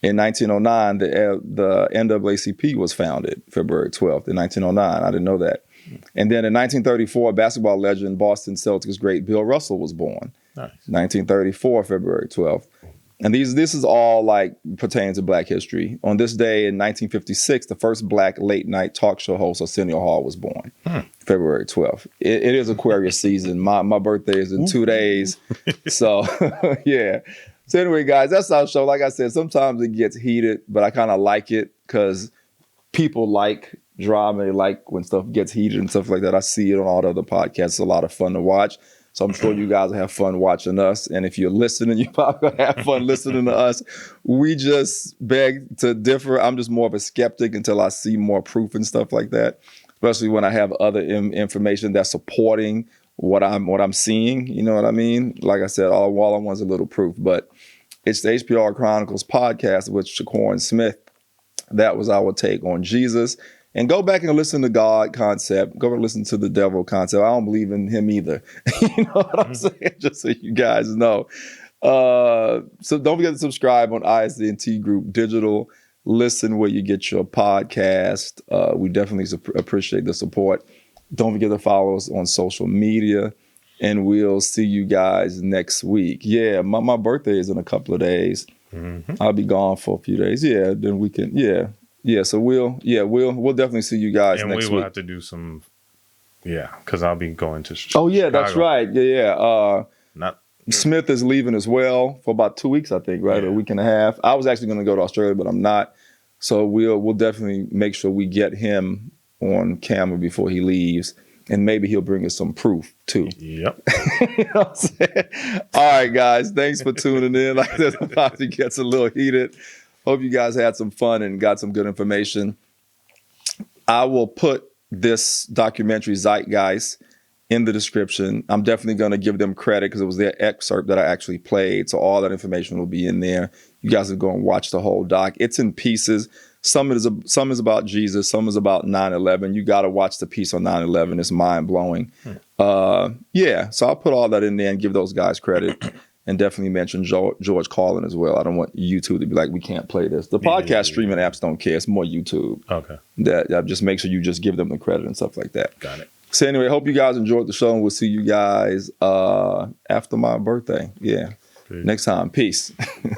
In 1909, the NAACP was founded, February 12th, in 1909. I didn't know that. And then in 1934, basketball legend, Boston Celtics great Bill Russell was born. Nice. 1934, February 12th. And this is all like pertaining to Black history. On this day in 1956, the first Black late night talk show host, Arsenio Hall, was born. February 12th. It is Aquarius season. My birthday is in 2 days. So, yeah. So anyway, guys, that's our show. Like I said, sometimes it gets heated, but I kind of like it because people like drama. They like when stuff gets heated and stuff like that. I see it on all the other podcasts. It's a lot of fun to watch. So I'm sure you guys will have fun watching us. And if you're listening, you're probably going to have fun listening to us. We just beg to differ. I'm just more of a skeptic until I see more proof and stuff like that, especially when I have other information that's supporting what I'm seeing. You know what I mean? Like I said, all I want is a little proof. But it's the HPR Chronicles Podcast with Shakur and Smith. That was our take on Jesus. And go back and listen to God concept. Go and listen to the devil concept. I don't believe in him either. You know what I'm saying? Just so you guys know. So don't forget to subscribe on ISDNT Group Digital. Listen where you get your podcast. We definitely appreciate the support. Don't forget to follow us on social media. And we'll see you guys next week. Yeah, my birthday is in a couple of days. Mm-hmm. I'll be gone for a few days. Yeah, then we can, yeah. So we'll definitely see you guys next week. And we will have to do some Yeah, because I'll be going to Chicago. Oh yeah, that's right. Yeah. Not Smith is leaving as well for about 2 weeks, I think, right? Yeah. A week and a half. I was actually going to go to Australia, but I'm not. So we'll definitely make sure we get him on camera before he leaves. And maybe he'll bring us some proof too. Yep. You know what I'm saying? All right, guys. Thanks for tuning in. Like this probably gets a little heated. Hope you guys had some fun and got some good information. I will put this documentary, Zeitgeist, in the description. I'm definitely going to give them credit because it was their excerpt that I actually played. So all that information will be in there. You guys can go and watch the whole doc. It's in pieces. Some is about Jesus. Some is about 9/11. You got to watch the piece on 9/11. It's mind blowing. Yeah. So I'll put all that in there and give those guys credit, and definitely mention George Carlin as well. I don't want YouTube to be like, we can't play this. The podcast streaming apps don't care. It's more YouTube. Okay. That just make sure you just give them the credit and stuff like that. Got it. So anyway, hope you guys enjoyed the show, and we'll see you guys after my birthday. Yeah. Peace. Next time. Peace.